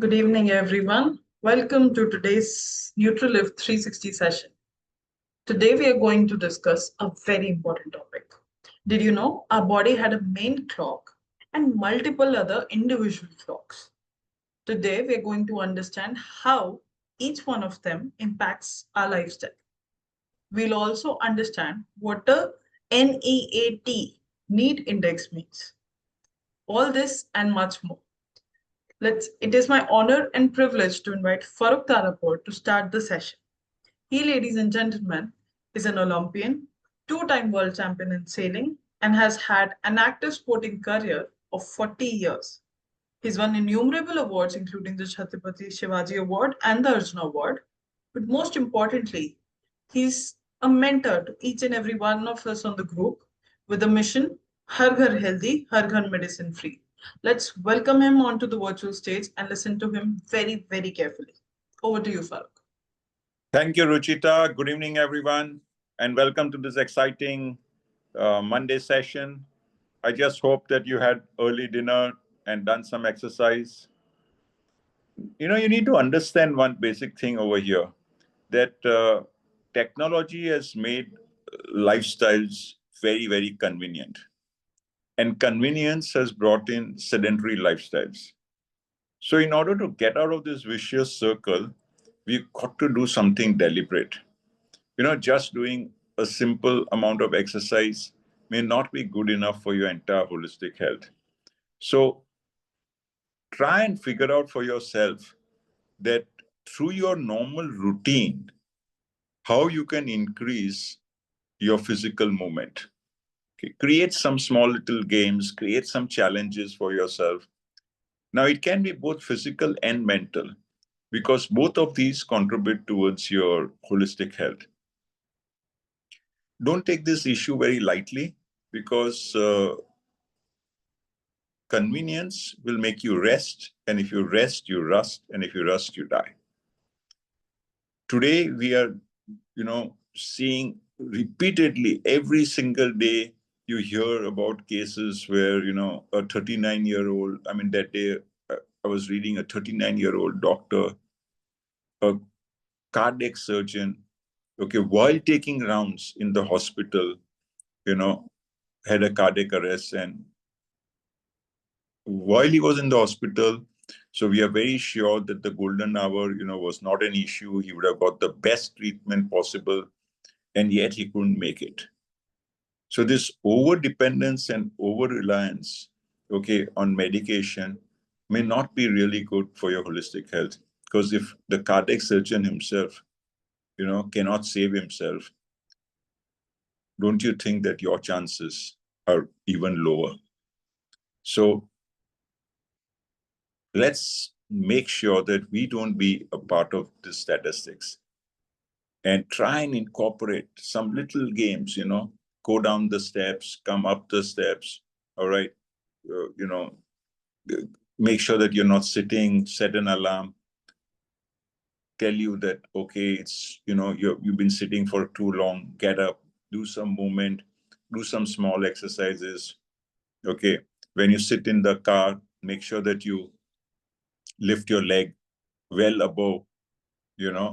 Good evening, everyone. Welcome to today's NutriLift 360 session. Today, we are going to discuss a very important topic. Did you know our body had a main clock and multiple other individual clocks? Today, we are going to understand how each one of them impacts our lifestyle. We'll also understand what a NEAT, need index, means. All this and much more. It is my honor and privilege to invite Farooq Tarapur to start the session. He, ladies and gentlemen, is an Olympian, two-time world champion in sailing, and has had an active sporting career of 40 years. He's won innumerable awards, including the Chhatrapati Shivaji Award and the Arjuna Award. But most importantly, he's a mentor to each and every one of us on the group with a mission: Har Ghar Healthy, Har Ghar Medicine Free. Let's welcome him onto the virtual stage and listen to him very, very carefully. Over to you, Farooq. Thank you, Ruchita. Good evening, everyone, and welcome to this exciting Monday session. I just hope that you had early dinner and done some exercise. You need to understand one basic thing over here, that technology has made lifestyles very, very convenient. And convenience has brought in sedentary lifestyles. So in order to get out of this vicious circle, we've got to do something deliberate. Just doing a simple amount of exercise may not be good enough for your entire holistic health. So try and figure out for yourself that through your normal routine, how you can increase your physical movement. Okay. Create some small little games, create some challenges for yourself. Now, it can be both physical and mental, because both of these contribute towards your holistic health. Don't take this issue very lightly, because convenience will make you rest. And if you rest, you rust. And if you rust, you die. Today, we are, seeing repeatedly every single day, you hear about cases where, a 39-year-old, that day I was reading a 39-year-old doctor, a cardiac surgeon, okay, while taking rounds in the hospital, had a cardiac arrest. And while he was in the hospital, so we are very sure that the golden hour, was not an issue. He would have got the best treatment possible, and yet he couldn't make it. So this over-dependence and over-reliance, okay, on medication may not be really good for your holistic health. Because if the cardiac surgeon himself, cannot save himself, don't you think that your chances are even lower? So let's make sure that we don't be a part of the statistics, and try and incorporate some little games, go down the steps, come up the steps, all right? Make sure that you're not sitting, set an alarm, tell you that, okay, it's, you've been sitting for too long, get up, do some movement, do some small exercises, okay? When you sit in the car, make sure that you lift your leg well above,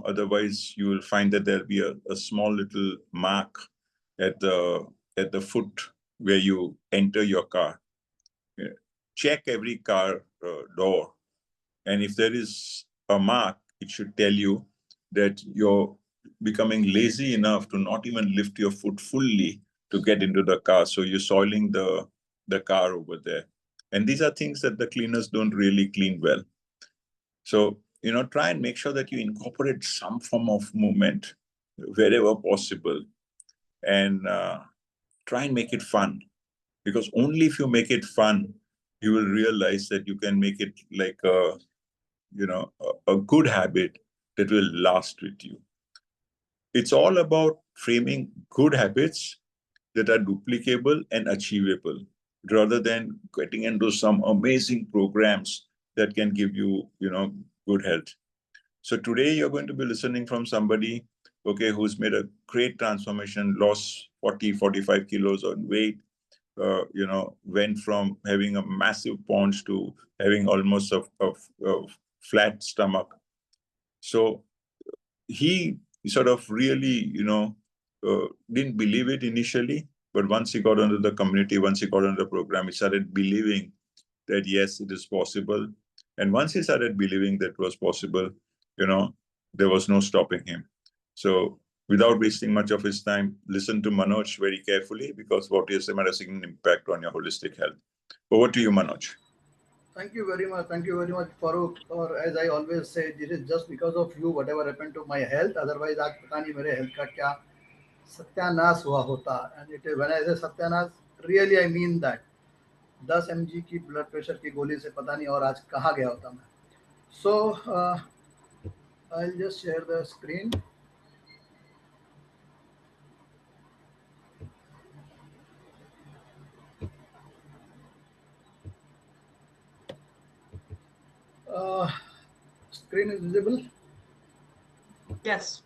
otherwise you will find that there'll be a small little mark at the foot where you enter your car. Yeah. Check every car door. And if there is a mark, it should tell you that you're becoming lazy enough to not even lift your foot fully to get into the car. So you're soiling the car over there. And these are things that the cleaners don't really clean well. So, try and make sure that you incorporate some form of movement wherever possible, and try and make it fun. Because only if you make it fun, you will realize that you can make it like a good habit that will last with you. It's all about framing good habits that are duplicable and achievable, rather than getting into some amazing programs that can give you, good health. So today you're going to be listening from somebody, okay, who's made a great transformation, lost 40, 45 kilos on weight, went from having a massive paunch to having almost a flat stomach. So he sort of really, didn't believe it initially, but once he got into the community, once he got into the program, he started believing that yes, it is possible. And once he started believing that it was possible, there was no stopping him. So without wasting much of his time, listen to Manoj very carefully, because what he has said had a significant impact on your holistic health. Over to you, Manoj. Thank you very much. Thank you very much, Farooq. Or as I always say, this is just because of you, whatever happened to my health. Otherwise, आज पता नहीं मेरे health का क्या सत्यानाश हुआ होता. And it is when I say सत्यानाश, really I mean that. 10 mg की ब्लड प्रेशर की गोली से पता नहीं और आज कहाँ गया होता मैं. So I'll just share the screen. Screen is visible. Yes.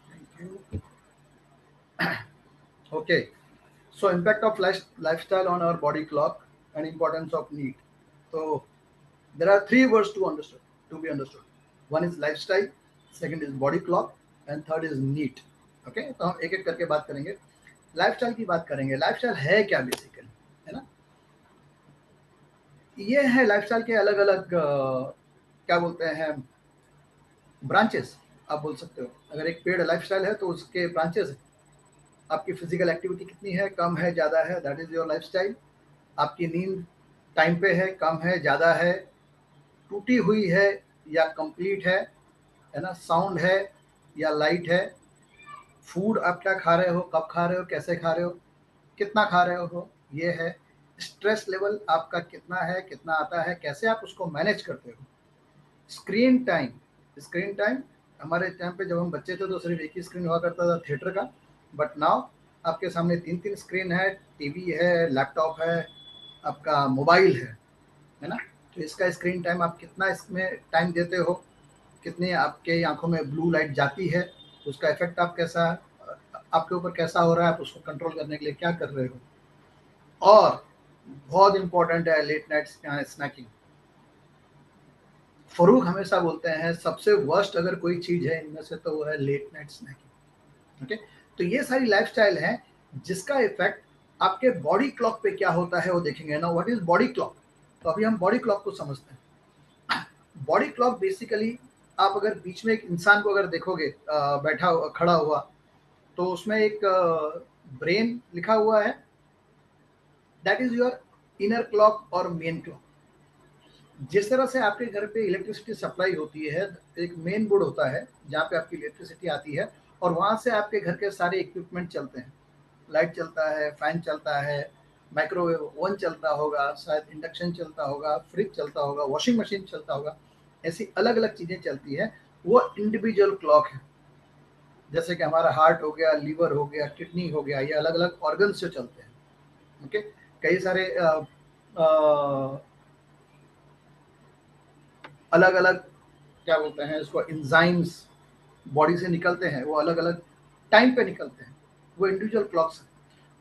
Thank you. Okay. So impact of lifestyle on our body clock and importance of need. So there are three words to be understood. One is lifestyle, second is body clock, and third is need. Okay, तो हम एक एक करके बात करेंगे. Lifestyle की बात करेंगे. लाइफस्टाइल है क्या बेसिकली, है ना? ये है लाइफस्टाइल के अलग अलग क्या बोलते हैं ब्रांचेस, आप बोल सकते हो. अगर एक पेड़ लाइफस्टाइल है तो उसके ब्रांचेस है. आपकी फिजिकल एक्टिविटी कितनी है, कम है, ज़्यादा है, दैट इज़ योर लाइफस्टाइल. आपकी नींद टाइम पे है, कम है, ज़्यादा है, टूटी हुई है या कंप्लीट है ना? साउंड है या लाइट है? फूड आप क्या खा रहे हो, कब खा रहे हो, कैसे खा रहे हो, कितना खा रहे हो, ये है. स्ट्रेस लेवल आपका कितना है, कितना आता है, कैसे आप उसको मैनेज करते हो. स्क्रीन टाइम हमारे टाइम पे जब हम बच्चे थे तो सिर्फ एक ही स्क्रीन हुआ करता था थिएटर का. बट नाउ आपके सामने 3 स्क्रीन है, टीवी है, लैपटॉप है, आपका मोबाइल है ना? तो इसका स्क्रीन टाइम आप कितना इसमें टाइम देते हो, कितनी आपके आंखों में ब्लू लाइट जाती है, उसका इफेक्ट आपके ऊपर कैसा हो रहा है, आप उसको कंट्रोल करने के लिए क्या कर रहे हो. और बहुत इंपॉर्टेंट है लेट नाइट स्नैकिंग. फरूक हमेशा बोलते हैं सबसे वर्स्ट अगर कोई चीज है इनमें से तो वो है लेट नाइट स्नैकिंग. ओके, तो ये सारी लाइफस्टाइल है जिसका इफेक्ट आपके बॉडी क्लॉक पे क्या होता है वो देखेंगे ना. What is body clock? तो अभी हम बॉडी क्लॉक को समझते हैं. बॉडी क्लॉक बेसिकली आप अगर बीच में एक इंसान को अगर देखोगे खड़ा हुआ, तो उसमें एक ब्रेन लिखा हुआ है. That is your inner clock और मेन क्लॉक. जिस तरह से आपके घर पे इलेक्ट्रिसिटी सप्लाई होती है, एक मेन बोर्ड होता है जहाँ पे आपकी इलेक्ट्रिसिटी आती है और वहाँ से आपके घर के सारे इक्विपमेंट चलते हैं. लाइट चलता है, फैन चलता है, माइक्रोवेव ओवन चलता होगा, शायद इंडक्शन चलता होगा, फ्रिज चलता होगा, वॉशिंग मशीन चलता होगा. ऐसी अलग अलग चीज़ें चलती हैं. वो इंडिविजुअल क्लॉक है. जैसे कि हमारा हार्ट हो गया, लीवर हो गया, किडनी हो गया, ये अलग अलग ऑर्गन्स से चलते हैं. ओके, कई सारे अलग अलग क्या बोलते हैं इसको, एंजाइम्स बॉडी से निकलते हैं, वो अलग अलग टाइम पे निकलते हैं. वो इंडिविजुअल क्लॉक्स हैं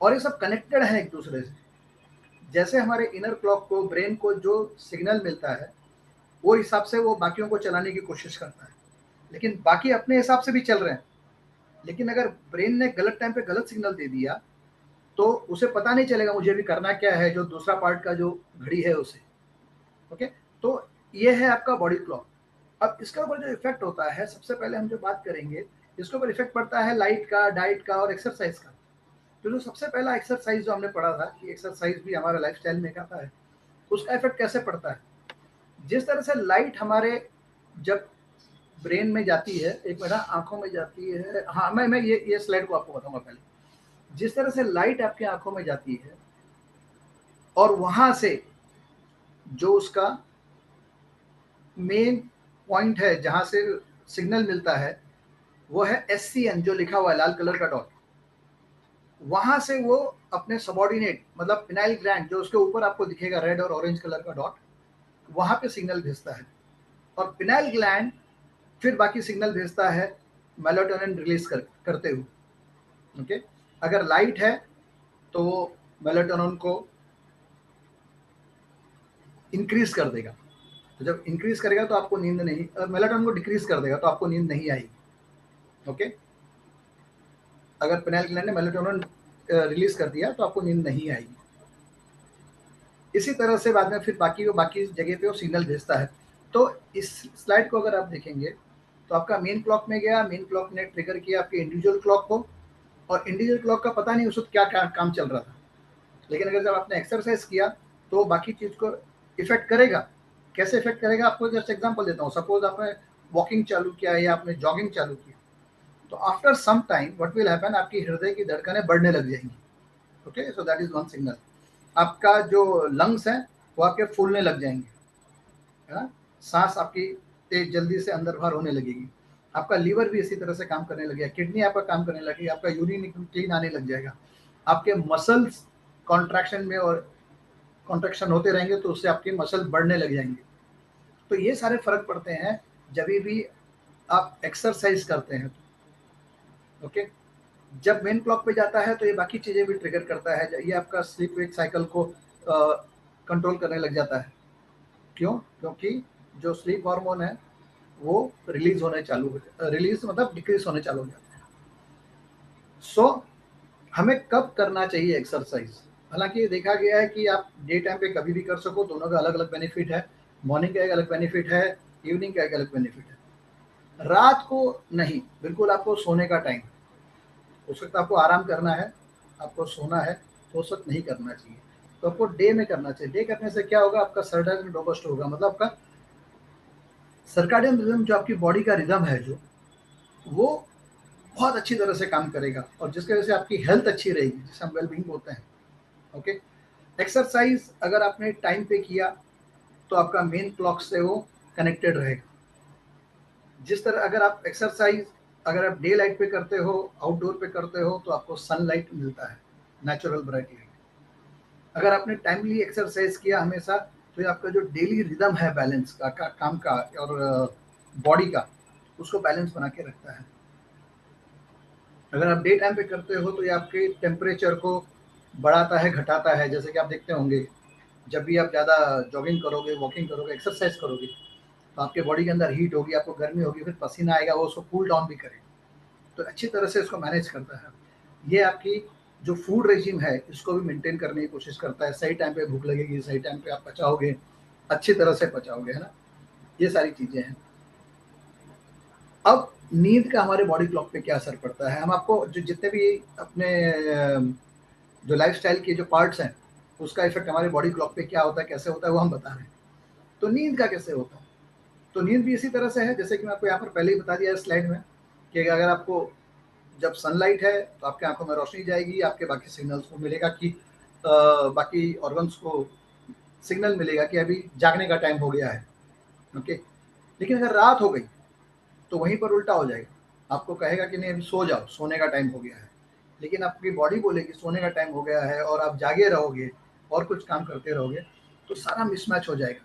और ये सब कनेक्टेड है एक दूसरे से. जैसे हमारे इनर क्लॉक को, ब्रेन को जो सिग्नल मिलता है वो हिसाब से वो बाकियों को चलाने की कोशिश करता है, लेकिन बाकी अपने हिसाब से भी चल रहे हैं. लेकिन अगर ब्रेन ने गलत टाइम पे गलत सिग्नल दे दिया तो उसे पता नहीं चलेगा मुझे भी करना क्या है, जो दूसरा पार्ट का जो घड़ी है उसे. ओके, तो ये है आपका बॉडी क्लॉक. अब इसके ऊपर जो इफेक्ट होता है, सबसे पहले हम जो बात करेंगे, इसके ऊपर इफेक्ट पड़ता है लाइट का, डाइट का और एक्सरसाइज का. तो जो सबसे पहला एक्सरसाइज जो हमने पढ़ा था कि एक्सरसाइज भी हमारा लाइफस्टाइल में आता है, उसका इफेक्ट कैसे पड़ता है. जिस तरह से लाइट हमारे जब ब्रेन में जाती है, एक मिनट, आंखों में जाती है, हाँ मैं ये स्लाइड को आपको बताऊंगा पहले. जिस तरह से लाइट आपकी आंखों में जाती है और वहां से जो उसका मेन पॉइंट है जहां से सिग्नल मिलता है वो है SCN जो लिखा हुआ है लाल कलर का डॉट. वहां से वो अपने सबॉर्डिनेट मतलब पिनाइल ग्लैंड जो उसके ऊपर आपको दिखेगा रेड और ऑरेंज कलर का डॉट, वहां पे सिग्नल भेजता है. और पिनाइल ग्लैंड फिर बाकी सिग्नल भेजता है मेलाटोनिन रिलीज करते हुए. ओके, अगर लाइट है तो वो मेलाटोनिन को इंक्रीज कर देगा, तो जब इंक्रीज करेगा तो आपको नींद नहीं, मेलाटोनिन को डिक्रीज कर देगा तो आपको नींद नहीं आएगी। ओके, अगर पिनेल ग्लैंड ने मेलाटोनिन रिलीज कर दिया तो आपको नींद नहीं आएगी। इसी तरह से बाद में फिर बाकी जगह पे वो सिग्नल भेजता है। तो इस स्लाइड को अगर आप देखेंगे तो आपका मेन क्लॉक में गया, मेन क्लॉक ने ट्रिगर किया आपके इंडिविजुअल क्लॉक को, और इंडिविजुअल क्लॉक का पता नहीं उस वक्त क्या काम चल रहा था, लेकिन अगर जब आपने एक्सरसाइज किया तो बाकी चीज को इफेक्ट करेगा। कैसे इफेक्ट करेगा, आपको जस्ट एग्जांपल देता हूँ। सपोज आपने वॉकिंग चालू किया या आपने जॉगिंग चालू किया, तो after some time what will happen, आपकी हृदय की धड़कनें बढ़ने लग जाएंगी। Okay, so that is one signal. आपका जो लंग्स है वो आपके फूलने लग जाएंगे, है ना, सांस आपकी तेज जल्दी से अंदर बाहर होने लगेगी। आपका लीवर भी इसी तरह से काम करने लगेगा, किडनी आपका काम करने लगेगी, आपका यूरिन क्लीन आने लग जाएगा, आपके मसल्स कॉन्ट्रैक्शन में और कॉन्ट्रैक्शन होते रहेंगे तो उससे आपके मसल बढ़ने लग जाएंगे। तो ये सारे फर्क पड़ते हैं जब भी आप एक्सरसाइज करते हैं। ओके, जब मेन क्लॉक पे जाता है तो ये बाकी चीजें भी ट्रिगर करता है, ये आपका स्लीप वेक साइकिल को कंट्रोल करने लग जाता है। क्यों? क्योंकि जो स्लीप हार्मोन है वो रिलीज होने चालू हो जाता है, रिलीज मतलब डिक्रीज होने चालू हो जाता है। सो हमें कब करना चाहिए एक्सरसाइज? हालांकि देखा गया है कि आप डे टाइम पे कभी भी कर सको, दोनों का अलग अलग बेनिफिट है। मॉर्निंग का एक अलग बेनिफिट है, इवनिंग का एक अलग बेनिफिट है। रात को नहीं, बिल्कुल आपको सोने का टाइम, उस वक्त आपको आराम करना है, आपको सोना है, तो उस वक्त नहीं करना चाहिए। तो आपको डे में करना चाहिए। डे करने से क्या होगा, आपका सर्केडियन रोबस्ट होगा, मतलब आपका सर्केडियन रिदम, जो आपकी बॉडी का रिदम है जो, वो बहुत अच्छी तरह से काम करेगा, और जिसकी वजह से आपकी हेल्थ अच्छी रहेगी, जिसे हम वेलबींग बोलते हैं। ओके, एक्सरसाइज अगर आपने टाइम पे किया तो आपका मेन क्लॉक से वो कनेक्टेड रहेगा। जिस तरह अगर आप एक्सरसाइज अगर आप डे लाइट पे करते हो, आउटडोर पे करते हो, तो आपको सनलाइट मिलता है, नेचुरल ब्राइट लाइट। अगर आपने टाइमली एक्सरसाइज किया हमेशा, तो ये आपका जो डेली रिदम है बैलेंस का काम का और बॉडी का, उसको बैलेंस बना के रखता है। अगर आप डे टाइम पे करते हो तो ये आपके टेम्परेचर को बढ़ाता है, घटाता है। जैसे कि आप देखते होंगे, जब भी आप ज़्यादा जॉगिंग करोगे, वॉकिंग करोगे, एक्सरसाइज करोगे, तो आपके बॉडी के अंदर हीट होगी, आपको गर्मी होगी, फिर पसीना आएगा, वो उसको कूल डाउन भी करेगा। तो अच्छी तरह से इसको मैनेज करता है। ये आपकी जो फूड रेजिम है इसको भी मेंटेन करने की कोशिश करता है। सही टाइम पे भूख लगेगी, सही टाइम पे आप पचाओगे, अच्छी तरह से पचाओगे, है ना, ये सारी चीज़ें हैं। अब नींद का हमारे बॉडी क्लॉक पे क्या असर पड़ता है, हम आपको जो जितने भी अपने जो लाइफस्टाइल के जो पार्ट्स हैं उसका इफेक्ट हमारे बॉडी क्लॉक पे क्या होता है, कैसे होता है, वो हम बता रहे हैं। तो नींद का कैसे होता है, तो नींद भी इसी तरह से है, जैसे कि मैं आपको यहाँ पर पहले ही बता दिया स्लाइड में, कि अगर आपको जब सनलाइट है तो आपके आंखों में रोशनी जाएगी, आपके बाकी सिग्नल्स को मिलेगा कि बाकी ऑर्गन्स को सिग्नल मिलेगा कि अभी जागने का टाइम हो गया है। ओके, लेकिन अगर रात हो गई तो वहीं पर उल्टा हो जाएगा, आपको कहेगा कि नहीं अभी सो जाओ, सोने का टाइम हो गया है, लेकिन आपकी बॉडी बोलेगी सोने का टाइम हो गया है, और आप जागे रहोगे और कुछ काम करते रहोगे, तो सारा मिसमैच हो जाएगा।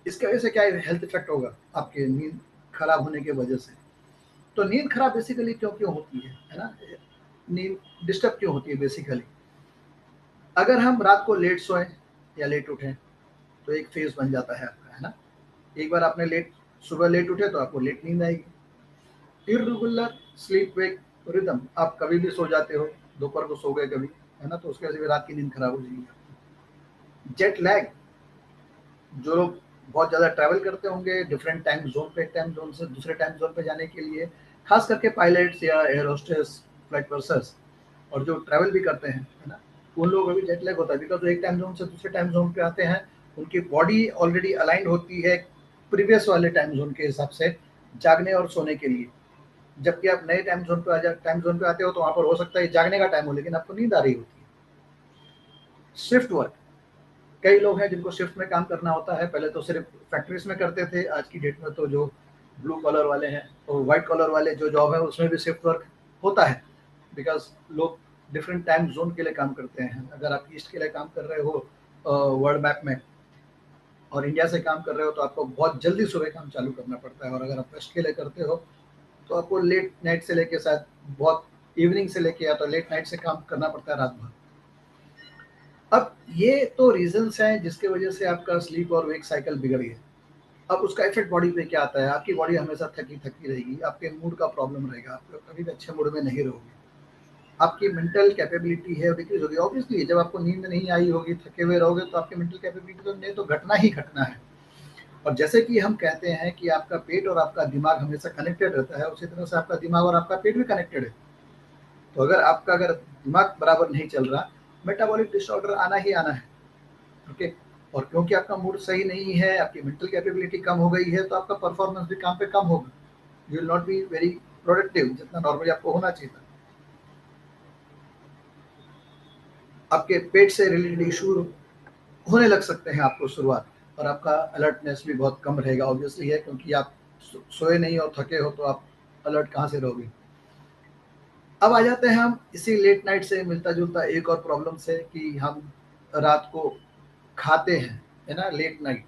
इसकी वजह से क्या हेल्थ इफेक्ट होगा आपके नींद खराब होने की वजह से। तो नींद खराब बेसिकली क्यों क्यों होती है ना, नींद डिस्टर्ब क्यों होती है बेसिकली? अगर हम रात को लेट सोएं या लेट उठें तो एक फेज बन जाता है आपका, है ना। एक बार आपने सुबह लेट उठे तो आपको लेट नींद आएगी। इर्रेगुलर स्लीप वेक रिदम, आप कभी भी सो जाते हो, दोपहर को सो गए कभी, है ना, तो उसके वजह से रात की नींद खराब हो जाएगी। जेट लैग, जो लोग बहुत ज़्यादा ट्रैवल करते होंगे डिफरेंट टाइम जोन पे, एक टाइम जोन से दूसरे टाइम जोन पे जाने के लिए, खास करके पायलट्स या एयर होस्टेस, फ्लाइट पर्सर्स, और जो ट्रैवल भी करते हैं, है ना, उन लोगों को भी जेट लैग होता है, बिकॉज एक टाइम जोन से दूसरे टाइम जोन पे आते हैं, उनकी बॉडी ऑलरेडी अलाइंड होती है प्रीवियस वाले टाइम जोन के हिसाब से जागने और सोने के लिए। जबकि आप नए टाइम जोन पे आते हो तो वहाँ पर हो सकता है जागने का टाइम हो लेकिन आपको नींद आ रही होती है। शिफ्ट वर्क, कई लोग हैं जिनको शिफ्ट में काम करना होता है, पहले तो सिर्फ फैक्ट्रीज में करते थे, आज की डेट में तो जो ब्लू कॉलर वाले हैं और वाइट कॉलर वाले जो जॉब है उसमें भी शिफ्ट वर्क होता है, बिकॉज लोग डिफरेंट टाइम जोन के लिए काम करते हैं। अगर आप ईस्ट के लिए काम कर रहे हो वर्ल्ड मैप में, और इंडिया से काम कर रहे हो, तो आपको बहुत जल्दी सुबह काम चालू करना पड़ता है, और अगर आप वेस्ट के लिए करते हो तो आपको लेट नाइट से लेके शायद बहुत इवनिंग से लेके या तो लेट नाइट से काम करना पड़ता है रात भर। अब ये तो रीजंस हैं जिसके वजह से आपका स्लीप और वेक साइकिल बिगड़ गया। अब उसका इफेक्ट बॉडी पे क्या आता है? आपकी बॉडी हमेशा थकी थकी रहेगी, आपके मूड का प्रॉब्लम रहेगा, आप कभी भी अच्छे मूड में नहीं रहोगे, आपकी मेंटल कैपेबिलिटी है डिक्रीज होगी। ऑब्वियसली जब आपको नींद नहीं आई होगी, थके हुए रहोगे, तो आपकी मेंटल कैपेबिलिटी तो घटना ही घटना है। और जैसे कि हम कहते हैं कि आपका पेट और आपका दिमाग हमेशा कनेक्टेड रहता है, उसी तरह से आपका दिमाग और आपका पेट भी कनेक्टेड है। तो अगर दिमाग बराबर नहीं चल रहा, मेटाबॉलिक डिसऑर्डर आना ही आना है। ओके, और क्योंकि आपका मूड सही नहीं है, आपकी मेंटल कैपेबिलिटी कम हो गई है, तो आपका परफॉर्मेंस भी काम पे कम होगा, you will not be very productive जितना नॉर्मली आपको होना चाहिए था। आपके पेट से रिलेटेड इशू होने लग सकते हैं आपको शुरुआत, और आपका अलर्टनेस भी बहुत कम रहेगा। ऑब्वियसली है, क्योंकि आप सोए नहीं और थके हो, तो आप अलर्ट कहाँ से रहोगे। अब आ जाते हैं हम इसी लेट नाइट से मिलता जुलता एक और प्रॉब्लम से, कि हम रात को खाते हैं, है ना, लेट नाइट।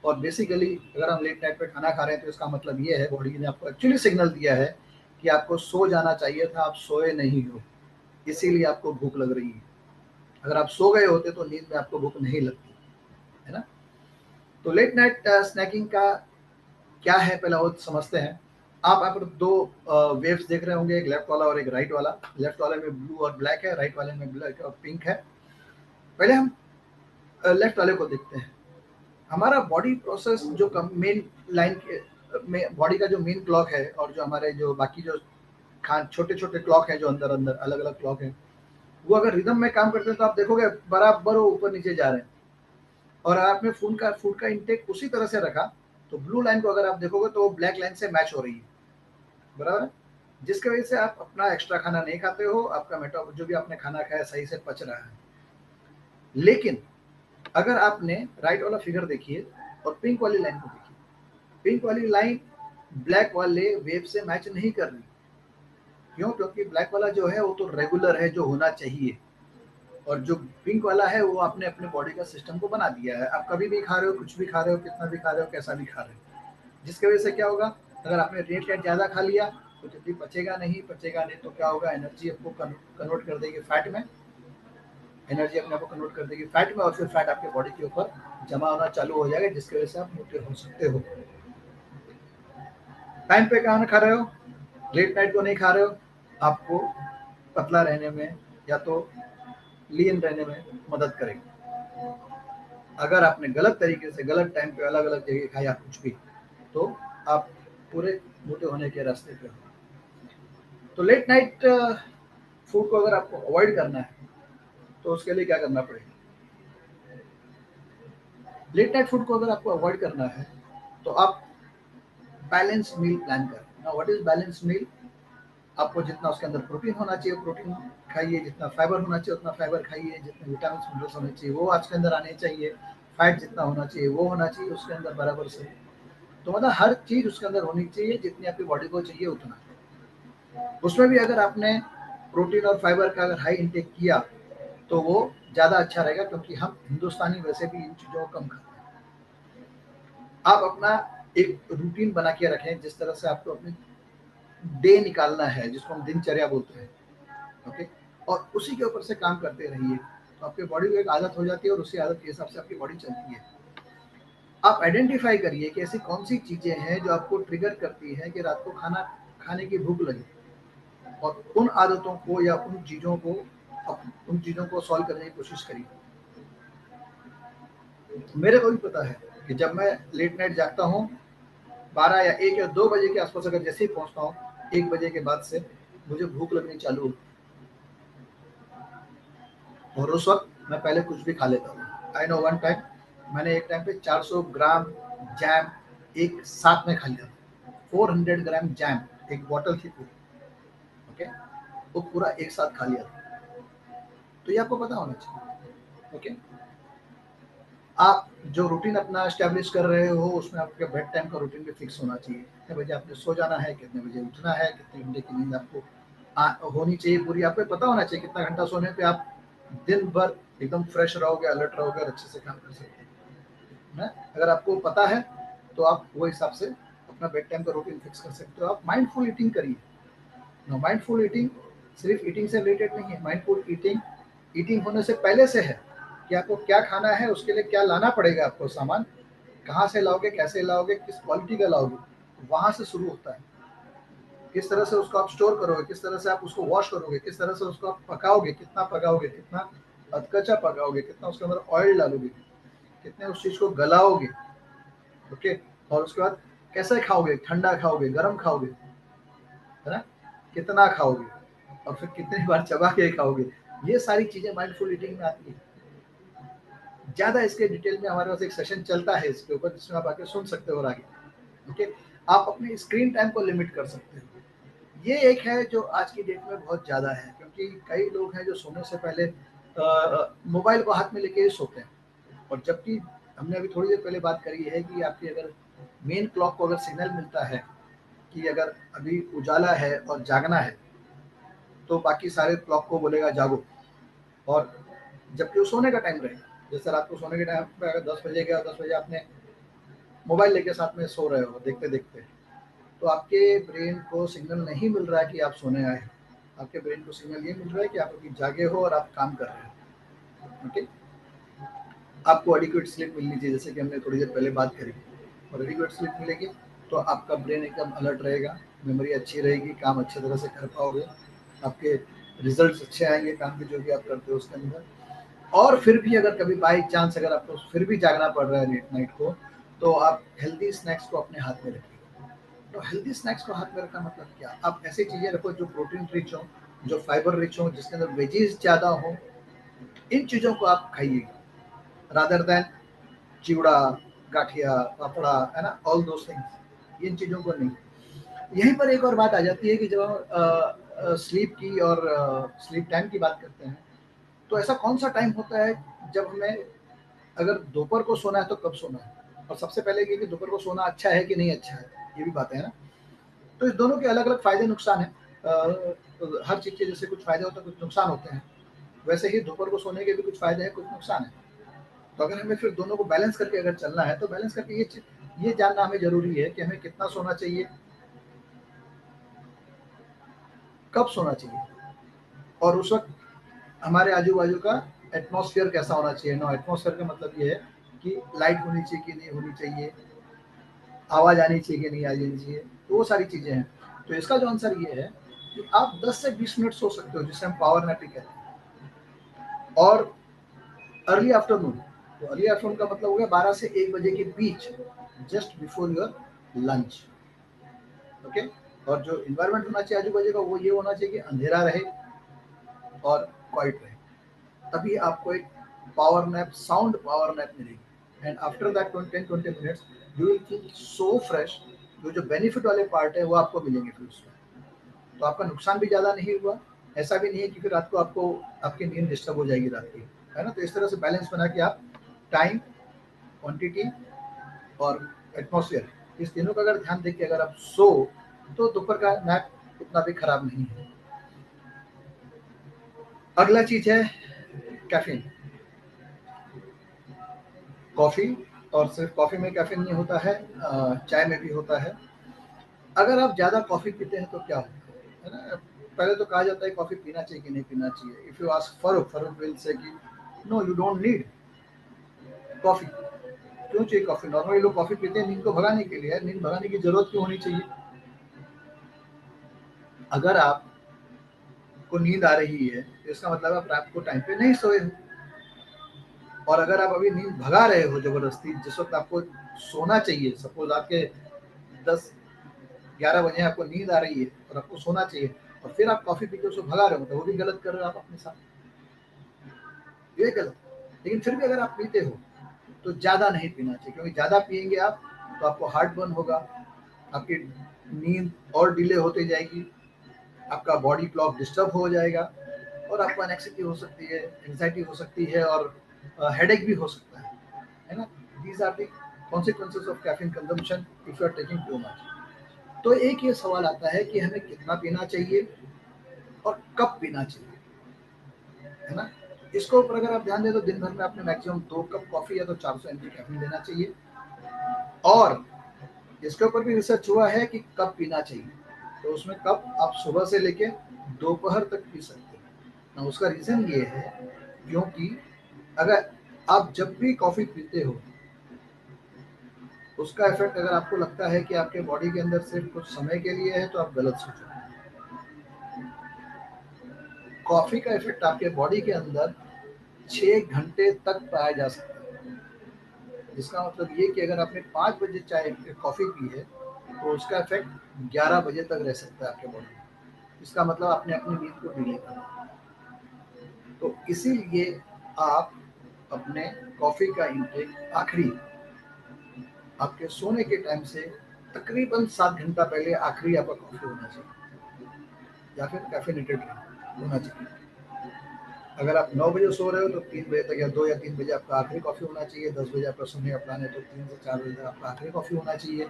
और बेसिकली अगर हम लेट नाइट पे खाना खा रहे हैं, तो इसका मतलब ये है, बॉडी ने आपको एक्चुअली सिग्नल दिया है कि आपको सो जाना चाहिए था, आप सोए नहीं हो, इसीलिए आपको भूख लग रही है। अगर आप सो गए होते तो नींद में आपको भूख नहीं लगती, है ना। तो लेट नाइट स्नैकिंग का क्या है, पहले वो समझते हैं। आप दो वेव्स देख रहे होंगे, एक लेफ्ट वाला और एक राइट वाला। लेफ्ट वाले में ब्लू और ब्लैक है, राइट वाले में ब्लैक और पिंक है। पहले हम लेफ्ट वाले को देखते हैं। हमारा बॉडी प्रोसेस जो मेन लाइन के में, बॉडी का जो मेन क्लॉक है, और जो हमारे जो बाकी जो छोटे छोटे क्लॉक है, जो अंदर अंदर अलग अलग क्लॉक है, वो अगर रिदम में काम करते हैं, तो आप देखोगे बराबर वो ऊपर नीचे जा रहे हैं। और आपने फूड का इंटेक उसी तरह से रखा, तो ब्लू लाइन को अगर आप देखोगे, तो वो ब्लैक लाइन से मैच हो रही है, बराबर है। जिसकी वजह से आप अपना एक्स्ट्रा खाना नहीं खाते हो, आपका जो भी आपने खाना खाया सही से पच रहा है। लेकिन अगर आपने राइट वाला फिगर देखिए और पिंक वाली लाइन को देखिए, पिंक वाली लाइन ब्लैक वाले वेव से मैच नहीं कर रही। क्यों? क्योंकि ब्लैक वाला जो है वो तो रेगुलर है, जो होना चाहिए, और जो पिंक वाला है वो आपने अपने बॉडी का सिस्टम को बना दिया है। आप कभी भी खा रहे हो, कुछ भी खा रहे हो, कितना भी खा रहे हो, कैसा भी खा रहे हो, जिसकी वजह से क्या होगा, अगर आपने रेट ज़्यादा खा लिया तो जल्दी पचेगा नहीं, तो क्या होगा, एनर्जी आपको कन्वर्ट कर देगी फैट में, एनर्जी अपने आप को कन्वर्ट कर देगी फैट में, और फिर फैट आपके बॉडी के ऊपर जमा होना चालू हो जाएगा, जिसकी वजह से आप मोटे हो सकते हो। टाइम पे खाना खा रहे हो, लेट नाइट को नहीं खा रहे हो, आपको पतला रहने में या तो लीन रहने में मदद करेगी। अगर आपने गलत तरीके से गलत टाइम पे अलग अलग जगह खाया कुछ भी, तो आप पूरे मोटे होने के रास्ते पे हो। तो लेट नाइट फूड को अगर आपको अवॉइड करना है, तो उसके लिए क्या करना पड़ेगा? लेट नाइट फूड को अगर आपको अवॉइड करना है, तो आप बैलेंस मील प्लान करें। Now what is balance meal? आपको जितना उसके अंदर प्रोटीन होना चाहिए प्रोटीन खाइए, जितना फाइबर होना चाहिए उतना फाइबर खाइए, जितने विटामिन मिनरल्स होने चाहिए वो आज के अंदर आने चाहिए, फैट जितना होना चाहिए वो होना चाहिए उसके अंदर बराबर से। तो मतलब हर चीज उसके अंदर होनी चाहिए जितनी आपकी बॉडी को चाहिए उतना। उसमें भी अगर आपने प्रोटीन और फाइबर का अगर हाई इंटेक किया, तो वो ज़्यादा अच्छा रहेगा, क्योंकि हम हिंदुस्तानी वैसे भी इन चीज़ों को कम खाते हैं। आप अपना एक रूटीन बना के रखें, जिस तरह से आपको अपनी डे निकालना है, जिसको हम दिनचर्या बोलते हैं, ओके, और उसी के ऊपर से काम करते रहिए, तो आपके बॉडी को एक आदत हो जाती है, और उसी आदत के हिसाब से आपकी बॉडी चलती है। आप आइडेंटिफाई करिए कि ऐसी कौन सी चीज़ें हैं जो आपको ट्रिगर करती है कि रात को खाना खाने की भूख लगे, और उन आदतों को या उन चीज़ों को सॉल्व करने की कोशिश करिए। मेरे को भी पता है कि जब मैं लेट नाइट जागता हूँ, 12 या 1 या 2 बजे के आसपास, अगर जैसे ही पहुँचता हूँ 1 बजे के बाद से मुझे भूख लगनी चालू होती है, और उस वक्त मैं पहले कुछ भी खा लेता हूँ। आई नो वन टाइम मैंने एक टाइम पे 400 ग्राम जैम एक साथ में खा लिया, 400 ग्राम जैम, एक बॉटल थी पूरी, ओके, वो पूरा एक साथ खा लिया था। तो ये आपको पता होना चाहिए, ओके। आप जो रूटीन अपना एस्टेब्लिश कर रहे हो, उसमें आपके बेड टाइम का रूटीन भी फिक्स होना चाहिए। कितने बजे आपने सो जाना है, कितने बजे उठना है, कितने घंटे की नींद आपको होनी चाहिए पूरी, आपको पता होना चाहिए कितना घंटा सोने पे आप दिन भर एकदम फ्रेश रहोगे, अलर्ट रहोगे और अच्छे से काम कर सकते हैं। अगर आपको पता है तो आप वो हिसाब से अपना बेड टाइम का रूटीन फिक्स कर सकते हो। आप माइंडफुल ईटिंग करिए। माइंडफुल ईटिंग सिर्फ ईटिंग से रिलेटेड नहीं है, माइंडफुल ईटिंग होने से पहले से है कि आपको क्या खाना है, उसके लिए क्या लाना पड़ेगा आपको सामान, कहाँ से लाओगे, कैसे लाओगे, किस क्वालिटी का लाओगे, वहां से शुरू होता है। किस तरह से उसको आप स्टोर करोगे, किस तरह से आप उसको वॉश करोगे, किस तरह से उसको आप पकाओगे, कितना अधकच्चा पकाओगे, कितना उसके अंदर ऑयल डालोगे, कितने उस चीज को गलाओगे, ओके, और उसके बाद कैसे खाओगे, ठंडा खाओगे, गर्म खाओगे, है ना, कितना खाओगे, और फिर कितनी बार चबा के खाओगे, ये सारी चीजें माइंडफुल ईटिंग में आती है। ज्यादा इसके डिटेल में हमारे पास एक सेशन चलता है इसके ऊपर, जिसमें आप आके सुन सकते हो और आगे, ओके। आप अपने स्क्रीन टाइम को लिमिट कर सकते हो। ये एक है जो आज की डेट में बहुत ज्यादा है, क्योंकि कई लोग हैं जो सोने से पहले मोबाइल को हाथ में लेके ही सोते हैं, और जबकि हमने अभी थोड़ी देर पहले बात करी है कि आपकी अगर मेन क्लॉक को अगर सिग्नल मिलता है कि अगर अभी उजाला है और जागना है, तो बाकी सारे क्लॉक को बोलेगा जागो, और जबकि वो सोने का टाइम रहेगा। जैसे रात को सोने के टाइम पे अगर 10 बजे गया, 10 बजे आपने मोबाइल लेके साथ में सो रहे हो देखते देखते, तो आपके ब्रेन को सिग्नल नहीं मिल रहा है कि आप सोने आए हो, आपके ब्रेन को सिग्नल ये मिल रहा है कि आप अभी जागे हो और आप काम कर रहे हो, ओके। आपको एडिक्वेट स्लीप मिलनी चाहिए, जैसे कि हमने थोड़ी देर पहले बात करी, और एडिक्वेट स्लीप मिलेगी तो आपका ब्रेन एकदम अलर्ट रहेगा, मेमोरी अच्छी रहेगी, काम अच्छे तरह से कर पाओगे, आपके रिजल्ट्स अच्छे आएंगे काम के जो भी आप करते हो उसके अंदर। और फिर भी अगर कभी बाई चांस अगर आपको फिर भी जागना पड़ रहा है लेट नाइट को, तो आप हेल्दी स्नैक्स को अपने हाथ में रखिए। तो हेल्दी स्नैक्स को हाथ में रखना मतलब क्या, आप ऐसी चीजें रखो जो प्रोटीन रिच हो, जो फाइबर रिच हो, जिसके अंदर वेजीज ज्यादा हो, इन चीजों को आप खाइए, रादर देन चिवड़ा, गाठिया, पापड़ा, है ना, ऑल दोस थिंग्स, इन चीजों को नहीं। यहीं पर एक और बात आ जाती है कि जब हम स्लीप की और स्लीप टाइम की बात करते हैं, तो ऐसा कौन सा टाइम होता है जब हमें अगर दोपहर को सोना है तो कब सोना है, और सबसे पहले ये कि दोपहर को सोना अच्छा है कि नहीं अच्छा है, ये भी बात है ना। तो इस दोनों के अलग अलग फायदे नुकसान है। तो हर चीज के जैसे कुछ फायदे होते हैं कुछ नुकसान होते हैं, वैसे ही दोपहर को सोने के भी कुछ फायदे हैं कुछ नुकसान है। तो अगर हमें फिर दोनों को बैलेंस करके अगर चलना है, तो बैलेंस करके ये जानना हमें जरूरी है कि हमें कितना सोना चाहिए, कब सोना चाहिए, और उस वक्त हमारे आजू बाजू का एटमॉस्फेयर कैसा होना चाहिए। नो, एटमॉस्फेयर का मतलब ये है कि लाइट होनी चाहिए कि नहीं होनी चाहिए, आवाज आनी चाहिए कि नहीं आनी चाहिए, तो वो सारी चीजें हैं। तो इसका जो आंसर ये है कि आप 10 से 20 मिनट सो सकते हो, जिसे हम पावर नैपिंग कहते हैं। और अर्ली आफ्टरनून, तो अर्ली आफ्टरनून का मतलब हो गया 12 से 1 बजे के बीच, just before your lunch, okay. और जो इन्वायरमेंट होना चाहिए आजू बाजू का, वो ये होना चाहिए कि अंधेरा रहे और क्वाइट रहे, तभी आपको एक power nap, sound power nap मिलेगी। And after that 10-20 minutes you will feel so fresh, जो बेनिफिट वाले पार्ट है वो आपको मिलेंगे फिर उसमें। तो आपका नुकसान भी ज़्यादा नहीं हुआ, ऐसा भी नहीं है कि फिर रात को आपको आपकी नींद डिस्टर्ब हो जाएगी रात की, है ना। तो इस तरह से बैलेंस बना के आप टाइम, क्वांटिटी और एटमॉस्फेयर, इस तीनों का अगर ध्यान देके अगर आप सो, तो दोपहर का नैप उतना भी खराब नहीं है। अगला चीज है कैफीन, कॉफी, और सिर्फ कॉफी में कैफीन नहीं होता है, चाय में भी होता है। अगर आप ज्यादा कॉफी पीते हैं तो क्या होता है ना। पहले तो कहा जाता है कॉफी पीना चाहिए कि नहीं पीना चाहिए। If you ask Farooq will say कि no, you don't need coffee. क्यों चाहिए कॉफी, नॉर्मली लोग कॉफी पीते हैं नींद को भगाने के लिए। नींद भगाने की जरूरत क्यों होनी चाहिए। अगर आपको नींद आ रही है तो इसका मतलब आप रात को टाइम पे नहीं सोए हो, और अगर आप अभी नींद भगा रहे हो जबरदस्ती, जिस वक्त आपको सोना चाहिए, सपोज आपके 10-11 बजे आपको नींद आ रही है और आपको सोना चाहिए, और फिर आप कॉफी पी के उसको भगा रहे हो, तो वो भी गलत कर रहे हो आप अपने साथ, ये गलत। लेकिन फिर भी अगर आप पीते हो तो ज्यादा नहीं पीना चाहिए, क्योंकि ज्यादा पियेंगे आप तो आपको हार्ट बर्न होगा, आपकी नींद और डिले होती जाएगी, आपका बॉडी क्लॉक डिस्टर्ब हो जाएगा, और आपको एनेक्सिटी हो सकती है, एंजाइटी हो सकती है, और हेडेक भी हो सकता है ना। These are the consequences of caffeine consumption if you are taking too much. तो एक ये सवाल आता है कि हमें कितना पीना चाहिए और कब पीना चाहिए, है ना। इसको ऊपर अगर आप ध्यान दें तो दिन भर में आपने मैक्सिमम 2 कप कॉफी या तो 400 ml कैफीन लेना चाहिए। और इसके ऊपर भी रिसर्च हुआ है कि कब पीना चाहिए, तो उसमें कब आप सुबह से लेके दोपहर तक पी सकते हैं। ना उसका रीजन ये है क्योंकि अगर आप जब भी कॉफी पीते हो उसका इफेक्ट अगर आपको लगता है कि आपके बॉडी के अंदर सिर्फ कुछ समय के लिए है तो आप गलत सोच रहे हैं। कॉफी का इफेक्ट आपके बॉडी के अंदर 6 घंटे तक पाया जा सकता है। जिसका मतलब ये कि अगर आपने 5 बजे चाय कॉफी पी है तो उसका इफेक्ट 11 बजे तक रह सकता है आपके बॉडी में। इसका मतलब आपने अपनी नींद को डिले कर, तो इसीलिए आप अपने कॉफी का इंटेक आखिरी आपके सोने के टाइम से तकरीबन 7 घंटा पहले आखिरी आपका कॉफी होना चाहिए या फिर कैफेनेटेड होना चाहिए। अगर आप 9 बजे सो रहे हो तो 3 बजे तक या 2 या 3 बजे आपका आखिरी कॉफी होना चाहिए। 10 बजे आपका सोने का प्लान है तो 3 से 4 बजे तक आपका आखिरी कॉफी होना चाहिए।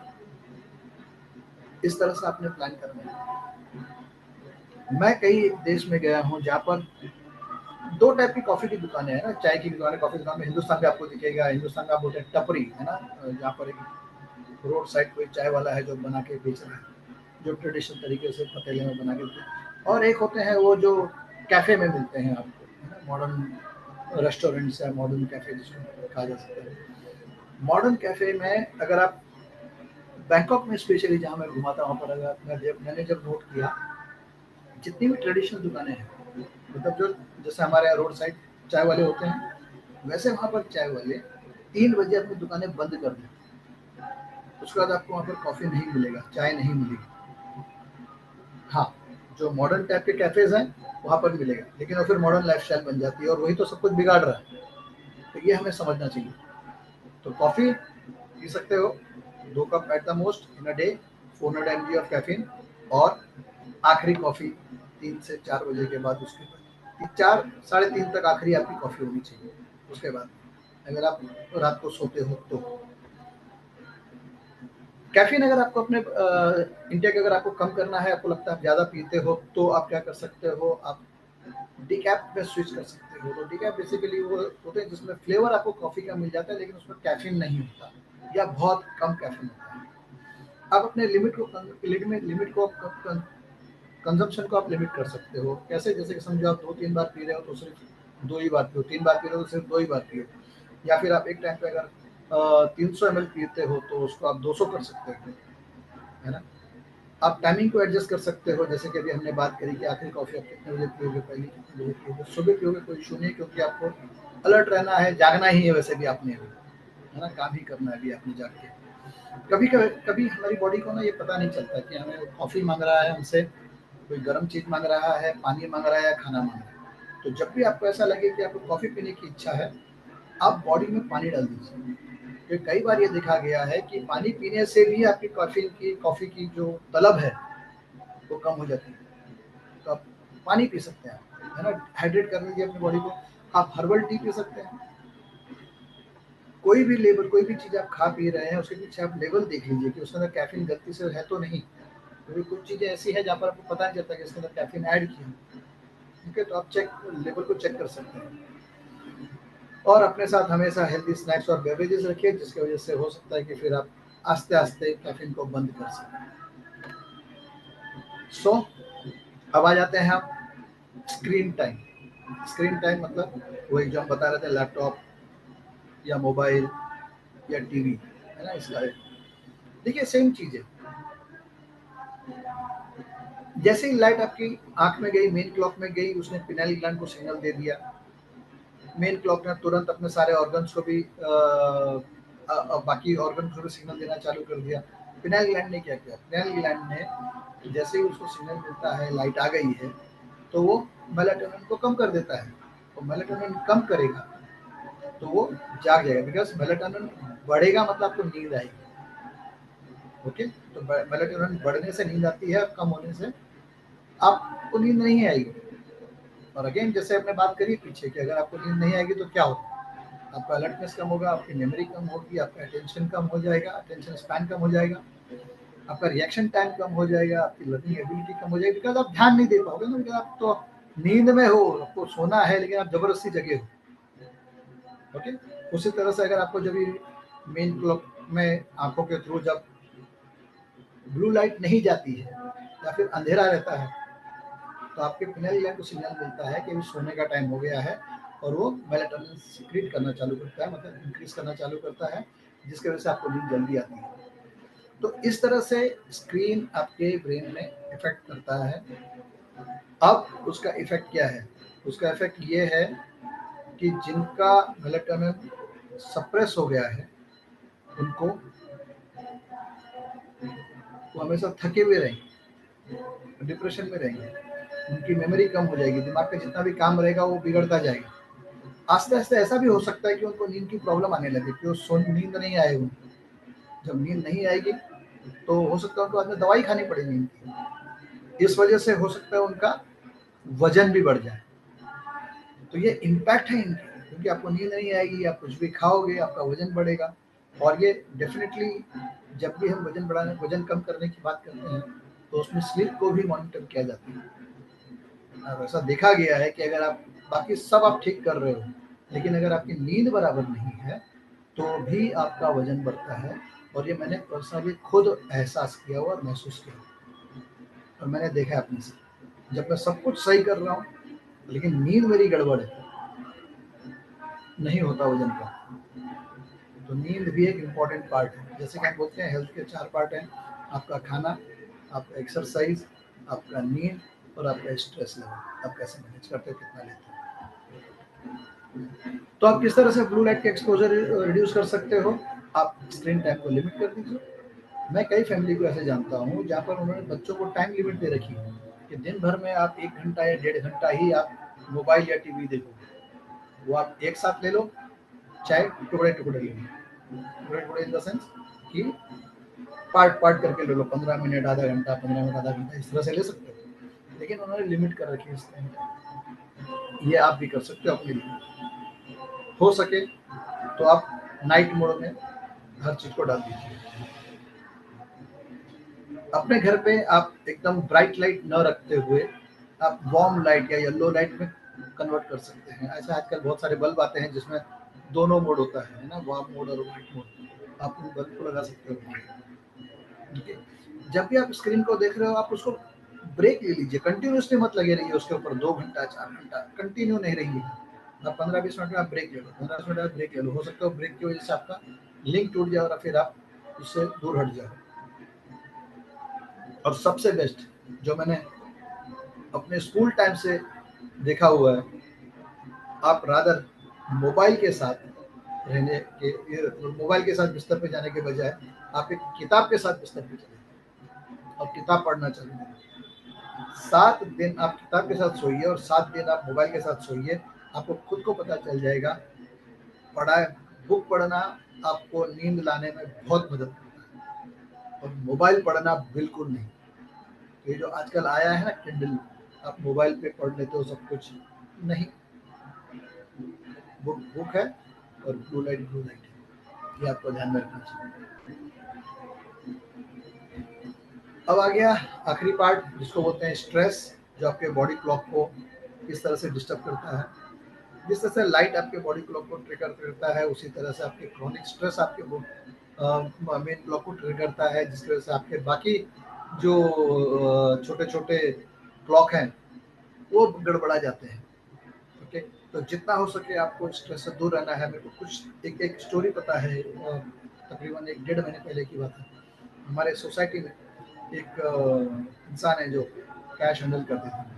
इस तरह से आपने प्लान करना है। मैं कई देश में गया हूँ जहाँ पर 2 टाइप की कॉफी की दुकानें हैं ना, चाय की दुकान है, कॉफी की दुकान में। हिंदुस्तान में आपको दिखेगा, हिंदुस्तान में आप बोलते हैं टपरी है ना, जहाँ पर एक रोड साइड कोई चाय वाला है जो बना के बेच रहा है, जो ट्रेडिशनल तरीके से पतीले में बना के। और एक होते हैं वो जो कैफे में मिलते हैं आपको, है ना, मॉडर्न रेस्टोरेंट्स या मॉडर्न कैफे जिसको कहा जा सकता है। मॉडर्न कैफे में अगर आप बैंकॉक में स्पेशली जहाँ मैं घुमाता हूँ पर अगर मैंने जब नोट किया जितनी भी ट्रेडिशनल दुकानें हैं, मतलब जो जैसे हमारे यहाँ रोड साइड चाय वाले होते हैं, वैसे वहाँ पर चाय वाले 3 बजे अपनी दुकानें बंद कर देते हैं। उसके बाद आपको वहाँ पर कॉफ़ी नहीं मिलेगा, चाय नहीं मिलेगी। हाँ, जो मॉडर्न टाइप के कैफेज हैं वहाँ पर मिलेगा, लेकिन वो फिर मॉडर्न लाइफस्टाइल बन जाती है और वही तो सब कुछ बिगाड़ रहा है। तो ये हमें समझना चाहिए। तो कॉफ़ी पी सकते हो 2 cup at the most in a day, 400 mg of caffeine, और आखिरी कॉफ़ी 3 से 4 बजे के बाद, उसके बाद 4 साढ़े 3 तक आखिरी आपकी कॉफ़ी होनी चाहिए। उसके बाद अगर आप रात को सोते हो तो कैफीन अगर आपको अपने इंटेक अगर आपको कम करना है, आपको लगता है आप ज़्यादा पीते हो, तो आप क्या कर सकते हो, आप डीकैप पे स्विच कर सकते हो। तो डीकैप बेसिकली वो होते हैं जिसमें फ्लेवर आपको कॉफ़ी का मिल जाता है लेकिन उसमें कैफीन नहीं होता या बहुत कम कैफीन होता है। आप अपने लिमिट को कंजम्पशन को आप लिमिट कर सकते हो। कैसे? जैसे कि समझो आप 2-3 बार पी रहे हो तो सिर्फ 2 ही बार पियो, 3 बार पी रहे हो तो सिर्फ 2 ही बार पियो, या फिर आप एक टाइम पे अगर 300 ml पीते हो तो उसको आप 200 कर सकते हो, है ना। आप टाइमिंग को एडजस्ट कर सकते हो, जैसे कि अभी हमने बात करी कि आखिरी कॉफ़ी आप कितने बजे पियोगे, पहले कितने बजे पियोगे, सुबह पियोगे, कोई इशू नहीं, क्योंकि आपको अलर्ट रहना है, जागना ही है वैसे भी आपने अभी, है ना, काम ही करना है अभी आपने जाग के। कभी कभी हमारी बॉडी को ना ये पता नहीं चलता कि हमें कॉफ़ी मांग रहा है हमसे, कोई गर्म चीज़ मांग रहा है, पानी मांग रहा है या खाना मांग रहा है। तो जब भी आपको ऐसा लगे कि आपको कॉफ़ी पीने की इच्छा है, आप बॉडी में पानी डाल दीजिए। तो कई बार ये देखा गया है कि पानी पीने से भी आपकी कॉफ़ी की जो तलब है वो कम हो जाती है। तो आप पानी पी सकते हैं, है ना, हाइड्रेट कर लीजिए अपनी बॉडी को। आप हर्बल टी पी सकते हैं। कोई भी लेबल, कोई भी चीज़ आप खा पी रहे हैं उसके पीछे आप लेबल देख लीजिए कि उसके अंदर कैफीन गलती से है तो नहीं, क्योंकि कुछ चीज़ें ऐसी हैं जहाँ पर आपको पता नहीं चलता कि इसके अंदर कैफीन ऐड की है। ठीक है, तो आप लेबल को चेक कर सकते हैं। और अपने साथ हमेशा हेल्दी स्नैक्स और बेवरेजेस रखिए, जिसकी वजह से हो सकता है कि फिर आप आस्ते आस्ते कैफीन को बंद कर सकें। सो अब आ जाते हैं हम स्क्रीन टाइम। स्क्रीन टाइम मतलब वही जो हम बता रहे थे, लैपटॉप या मोबाइल या टीवी, है ना, इसका देखिए सेम चीज़ है। जैसे ही लाइट आपकी आंख में गई, मेन क्लॉक में गई, उसने पिनेल ग्लैंड को सिग्नल दे दिया। मेन क्लॉक ने तुरंत अपने सारे ऑर्गन्स को भी बाकी ऑर्गन को भी सिग्नल देना चालू कर दिया। पिनेल ग्लैंड ने क्या किया? पिनेल ग्लैंड ने जैसे ही उसको सिग्नल मिलता है लाइट आ गई है, तो वो मेलाटोनिन को कम कर देता है। तो मेलाटोनिन कम करेगा तो वो जाग जाएगा, बिकॉज मेलाटोनिन बढ़ेगा मतलब आपको नींद आएगी। ओके, तो मेलाटोनिन बढ़ने से नींद आती है, कम होने से आपको नींद नहीं आएगी। और अगेन जैसे आपने बात करी पीछे कि अगर आपको नींद नहीं आएगी तो क्या होगा? आपका अलर्टनेस कम होगा, आपकी मेमोरी कम होगी, आपका अटेंशन कम हो जाएगा, अटेंशन स्पैन कम हो जाएगा, आपका रिएक्शन टाइम कम हो जाएगा, आपकी लर्निंग एबिलिटी कम हो जाएगी, बिकॉज आप ध्यान नहीं दे पाओगे ना, बिकॉज आप तो नींद में हो, आपको सोना है लेकिन आप जबरदस्ती जगे हो। ओके, उसी तरह से अगर आपको जब मेन क्लॉक में आंखों के थ्रू जब ब्लू लाइट नहीं जाती है या फिर अंधेरा रहता है, तो आपके पिनेल ग्लैंड को सिग्नल मिलता है कि अभी सोने का टाइम हो गया है, और वो मेलाटोनिन सीक्रेट करना चालू करता है, मतलब इंक्रीज करना चालू करता है, जिसकी वजह से आपको नींद जल्दी आती है। तो इस तरह से स्क्रीन आपके ब्रेन में इफेक्ट करता है। अब उसका इफेक्ट क्या है? उसका इफेक्ट ये है कि जिनका मेलाटोनिन सप्रेस हो गया है उनको वो हमेशा थके हुए रहेंगे, डिप्रेशन में रहेंगे, उनकी मेमोरी कम हो जाएगी, दिमाग का जितना भी काम रहेगा वो बिगड़ता जाएगा। आस्ते आस्ते ऐसा भी हो सकता है कि उनको नींद की प्रॉब्लम आने लगे, कि वो नींद नहीं आए उनको। जब नींद नहीं आएगी तो हो सकता है उनको बाद में दवाई खानी पड़े नींद की। इस वजह से हो सकता है उनका वजन भी बढ़ जाए। तो ये इम्पैक्ट है इनकी, क्योंकि आपको नींद नहीं आएगी, आप कुछ भी खाओगे, आपका वजन बढ़ेगा। और ये डेफिनेटली जब भी हम वजन कम करने की बात करते हैं तो उसमें स्लीप को भी मॉनिटर किया जाता है। और ऐसा देखा गया है कि अगर आप बाकी सब आप ठीक कर रहे हो, लेकिन अगर आपकी नींद बराबर नहीं है तो भी आपका वजन बढ़ता है। और ये मैंने पर्सनली खुद एहसास किया हुआ और महसूस किया, और मैंने देखा है अपने से। जब मैं सब कुछ सही कर रहा हूँ लेकिन नींद मेरी गड़बड़ है, नहीं होता वजन का। तो नींद भी एक इम्पॉर्टेंट पार्ट है। जैसे कि हम बोलते हैं हेल्थ के 4 पार्ट हैं: आपका खाना, आपका एक्सरसाइज, आपका नींद और आपका स्ट्रेस लेवल। आप कैसे मैनेज करते हो, कितना लेते हो। तो आप किस तरह से ब्लू लाइट के एक्सपोजर रिड्यूस कर सकते हो? आप स्क्रीन टाइम को लिमिट कर दीजिए। मैं कई फैमिली को ऐसे जानता हूँ जहाँ पर उन्होंने बच्चों को टाइम लिमिट दे रखी है कि दिन भर में आप 1 घंटा या 1.5 घंटा ही आप मोबाइल या टीवी देखोगे। वो आप एक साथ ले लो, चाहे टुकड़े टुकड़े ले लो। टुकड़े टुकड़े इन द सेंस कि पार्ट पार्ट करके ले लो, 15 मिनट, आधा घंटा, 15 मिनट, आधा घंटा, इस तरह से ले सकते हो। लेकिन उन्होंने लिमिट कर रखी है इस टाइम। ये आप भी कर सकते हो अपने लिए। हो सके तो आप नाइट मोड में हर चीज को डाल दीजिए। अपने घर पे आप एकदम ब्राइट लाइट न रखते हुए आप वार्म लाइट या येलो लाइट में कन्वर्ट कर सकते हैं। ऐसे आजकल बहुत सारे बल्ब आते हैं जिसमें दोनों मोड होता है ना, वार्म मोड और व्हाइट मोड। आप उन बल्ब को लगा सकते हो। ठीक है। जब भी आप स्क्रीन को देख रहे हो आप उसको ब्रेक ले लीजिए, कंटिन्यूसली मत लगे रहिए उसके ऊपर 2 घंटा 4 घंटा कंटिन्यू नहीं रहिए। आप 15-20 मिनट में आप ब्रेक ले लो, 15 मिनट में ब्रेक ले लो। हो सकता है ब्रेक की वजह से आपका लिंक टूट जाए और फिर आप उससे दूर हट जाओ। और सबसे बेस्ट जो मैंने अपने स्कूल टाइम से देखा हुआ है, आप रादर मोबाइल के साथ रहने के, मोबाइल के साथ बिस्तर पे जाने के बजाय आप एक किताब के साथ बिस्तर पे चले और किताब पढ़ना चालू करें। 7 दिन आप किताब के साथ सोइए और 7 दिन आप मोबाइल के साथ सोइए। आपको खुद को पता चल जाएगा, बुक पढ़ना आपको नींद लाने में बहुत मदद करता है और मोबाइल पढ़ना बिल्कुल नहीं। ये जो आजकल आया है ना किंडल, आप मोबाइल पे पढ़ लेते हो सब कुछ, नहीं। बुक है और ब्लू लाइट है, ये आपको ध्यान में रखना चाहिए। अब आ गया आखिरी पार्ट जिसको बोलते हैं स्ट्रेस, जो आपके बॉडी क्लॉक को किस तरह से डिस्टर्ब करता है। जिस तरह से लाइट आपके बॉडी क्लॉक को ट्रिगर करता है, उसी तरह से आपके क्रोनिक स्ट्रेस आपके मेन क्लॉक को ट्रिगर करता है, जिसकी वजह से आपके बाकी जो छोटे छोटे क्लॉक हैं वो गड़बड़ा जाते हैं। ओके। तो जितना हो सके आपको स्ट्रेस से दूर रहना है। मेरे को कुछ एक स्टोरी पता है, तकरीबन 1-1.5 महीने पहले की बात है। हमारे सोसाइटी में एक इंसान है जो कैश हैंडल करते थे।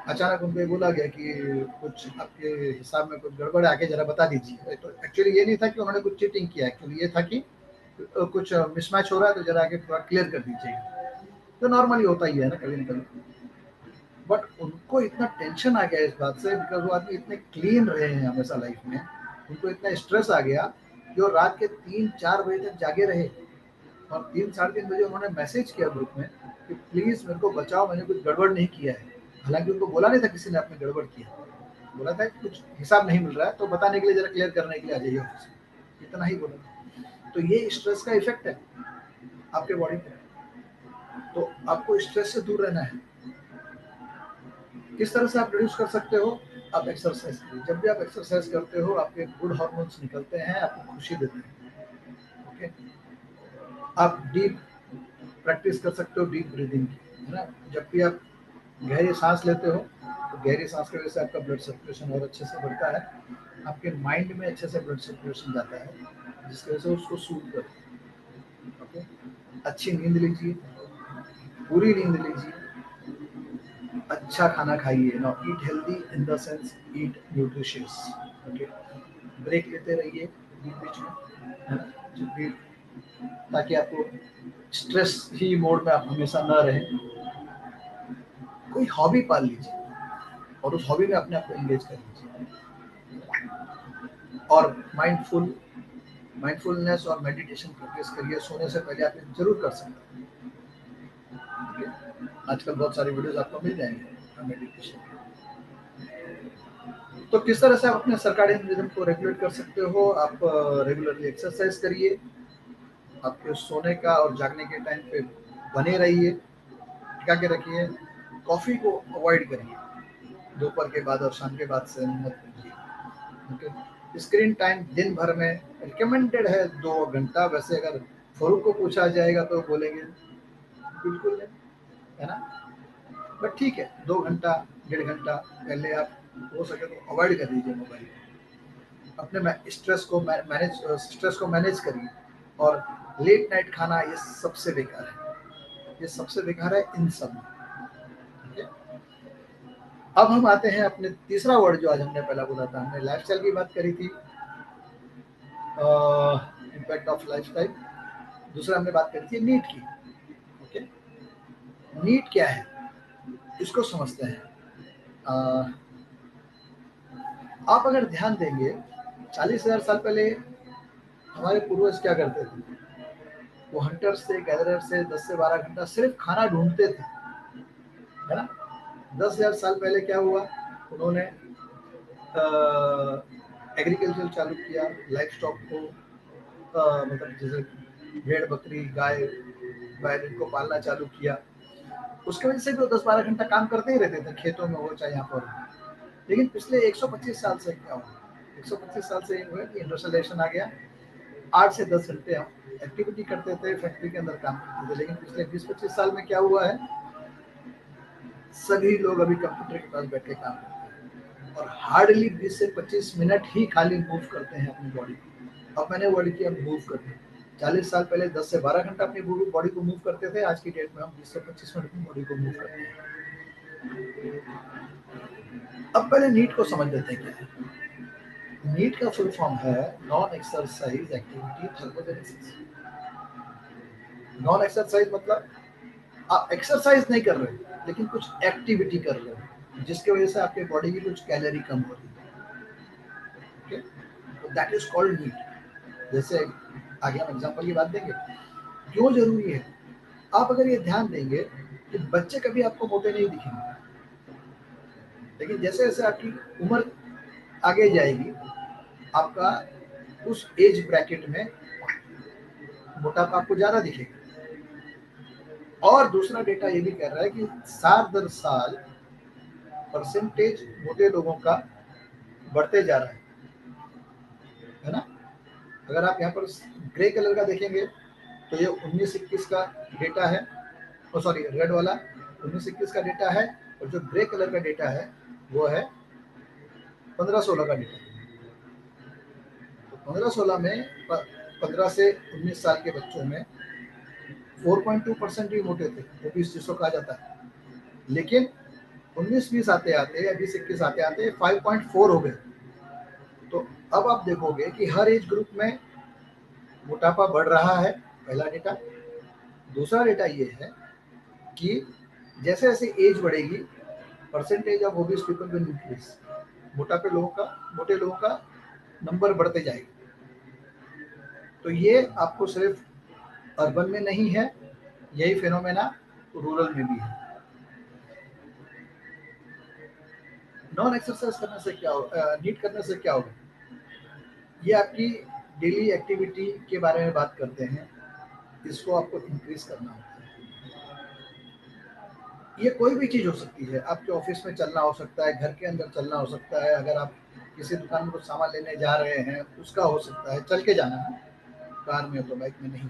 अचानक उनको ये बोला गया कि कुछ आपके हिसाब में कुछ गड़बड़ है, आगे जरा बता दीजिए। तो एक्चुअली ये नहीं था कि उन्होंने कुछ चीटिंग किया, एक्चुअली ये था कि कुछ मिसमैच हो रहा है, तो जरा आगे थोड़ा क्लियर कर दीजिएगा। तो नॉर्मली होता ही है ना कभी ना कभी। बट उनको इतना टेंशन आ गया इस बात से, बिकॉज वो आदमी इतने क्लीन रहे हैं हमेशा लाइफ में, उनको इतना स्ट्रेस आ गया कि वो रात के 3-4 बजे तक जागे रहे। और 3-3:30 बजे उन्होंने मैसेज किया ग्रुप में कि प्लीज मेरे को बचाओ, मैंने कुछ गड़बड़ नहीं किया है। हालांकि उनको बोला नहीं था किसी ने आपने गड़बड़ किया, बोला था कि कुछ हिसाब नहीं मिल रहा है, तो बताने के लिए जरा क्लियर करने के लिए आ जाइए ऑफिस में, इतना ही बोला। तो ये स्ट्रेस का इफेक्ट है आपके बॉडी पे। तो आपको स्ट्रेस से दूर रहना है। किस तरह से आप रिड्यूस कर सकते हो? आप एक्सरसाइज करिए। जब भी आप एक्सरसाइज करते हो आपके गुड हार्मोन्स निकलते हैं, आपको खुशी देते हैं। ओके। आप डीप प्रैक्टिस कर सकते हो डीप ब्रीदिंग की, है ना। जब भी आप गहरी सांस लेते हो तो गहरी सांस की वजह से आपका ब्लड सर्कुलेशन और अच्छे से बढ़ता है, आपके माइंड में अच्छे से ब्लड सर्कुलेशन जाता है, जिसकी वजह से उसको सूट करता है। ओके, अच्छी नींद लीजिए, पूरी नींद लीजिए, अच्छा खाना खाइए। Now eat healthy in the sense eat nutritious. Okay, break लेते रहिए बीच बीच में, है ना, जब भी, ताकि आपको स्ट्रेस ही मोड में आप हमेशा न रहें। कोई हॉबी पाल लीजिए और उस हॉबी में अपने आप को एंगेज कर लीजिए, और माइंडफुलनेस और मेडिटेशन प्रैक्टिस करिए। सोने से पहले आप ये जरूर कर सकते हैं। Okay? आजकल बहुत सारी वीडियोस आपको मिल जाएंगे मेडिटेशन। तो किस तरह से आप अपने सर्काडियन रिदम को रेगुलेट कर सकते हो? आप रेगुलरली एक्सरसाइज करिए, आपके सोने का और जागने के टाइम पे बने रहिए, टिका के रखिए, कॉफ़ी को अवॉइड करिए, दोपहर के बाद और शाम के बाद से मत पीजिए। ओके, स्क्रीन टाइम दिन भर में रिकमेंडेड है 2 घंटा। वैसे अगर फरूक को पूछा जाएगा तो बोलेंगे बिल्कुल नहीं, है ना, बट ठीक है, 2 घंटा 1.5 घंटा पहले आप हो सके तो अवॉइड कर दीजिए मोबाइल। अपने स्ट्रेस को मैनेज करिए। और लेट नाइट खाना ये सबसे बेकार है, ये सबसे बेकार है इन सब में। ठीक है, अब हम आते हैं अपने तीसरा वर्ड जो आज हमने पहला बोला था। हमने लाइफस्टाइल की बात करी थी, इम्पैक्ट ऑफ लाइफस्टाइल। दूसरा हमने बात करी थी नीट की। ओके, नीट क्या है इसको समझते हैं। आप अगर ध्यान देंगे, 40,000 साल पहले हमारे पूर्वज क्या करते थे? वो हंटर्स से, गैदरर से 10 से 12 घंटा सिर्फ खाना ढूंढते थे, है ना। 10,000 साल पहले क्या हुआ? उन्होंने एग्रीकल्चर चालू किया, लाइफ स्टॉक को मतलब जैसे भेड़ बकरी गाय बैल इनको पालना चालू किया। उसकी वजह से भी वो 10-12 घंटा काम करते ही रहते थे, खेतों में हो चाहे यहाँ पर हो। लेकिन पिछले 125 साल से क्या हुआ? 125 साल से हुआ कि इंडस्ट्रियलाइजेशन आ गया। 8 से 10 घंटे हम एक्टिविटी करते थे, फैक्ट्री के अंदर काम करते थे। लेकिन पिछले 20-25 साल में क्या हुआ है? सभी लोग अभी कंप्यूटर के पास बैठ के काम करते हैं और हार्डली 20 से 25 मिनट ही खाली मूव करते हैं अपनी बॉडी को। अब मैंने वर्ड किया मूव करते हैं। 40 साल पहले 10 से 12 घंटा अपनी बॉडी को मूव करते थे, आज की डेट में हम 20 से 25 मिनट अपनी बॉडी को मूव करते हैं। अब पहले नीट को समझ लेते हैं क्या है। नीट का फुल फॉर्म है non exercise activity thermogenesis. Non exercise मतलब आप एक्सरसाइज नहीं कर रहे लेकिन कुछ एक्टिविटी कर रहे हो जिसकी वजह से आपके बॉडी की कुछ कैलोरी कम हो रही है। ओके, तो दैट इज कॉल्ड नीट। जैसे आगे हम एग्जांपल की बात देंगे क्यों जरूरी है। आप अगर ये ध्यान देंगे कि बच्चे कभी आपको मोटे नहीं दिखेंगे, लेकिन जैसे जैसे आपकी उम्र आगे जाएगी आपका उस एज ब्रैकेट में मोटापा आपको ज्यादा दिखेगा। और दूसरा डेटा ये भी कह रहा है कि साल दर साल परसेंटेज मोटे लोगों का बढ़ते जा रहा है ना। अगर आप यहाँ पर ग्रे कलर का देखेंगे तो ये 19-21 का डेटा है, सॉरी रेड वाला 19-21 का डेटा है, और जो ग्रे कलर का डेटा है वो है 15-16 का डेटा। तो 15-16 में 15 से 19 साल के बच्चों में 4.2% ही मोटे थे, वो भी जिसको कहा जाता है। लेकिन 19-20 आते आते या 20-21 आते आते 5.4 हो गए। तो अब आप देखोगे कि हर एज ग्रुप में मोटापा बढ़ रहा है, पहला डेटा। दूसरा डेटा ये है कि जैसे जैसे एज बढ़ेगी percentage of obese people will increase. मोटे लोगों का नंबर बढ़ते जाएगा। तो ये आपको सिर्फ अर्बन में नहीं है, यही फिनोमेना रूरल में भी है। नॉन एक्सरसाइज करने से क्या होगा, नीट करने से क्या होगा? ये आपकी डेली एक्टिविटी के बारे में बात करते हैं, इसको आपको इंक्रीज करना होता है। ये कोई भी चीज हो सकती है, आपके ऑफिस में चलना हो सकता है, घर के अंदर चलना हो सकता है, अगर आप किसी दुकान में कुछ सामान लेने जा रहे हैं उसका हो सकता है, चल के जाना है, कार में तो बाइक में नहीं।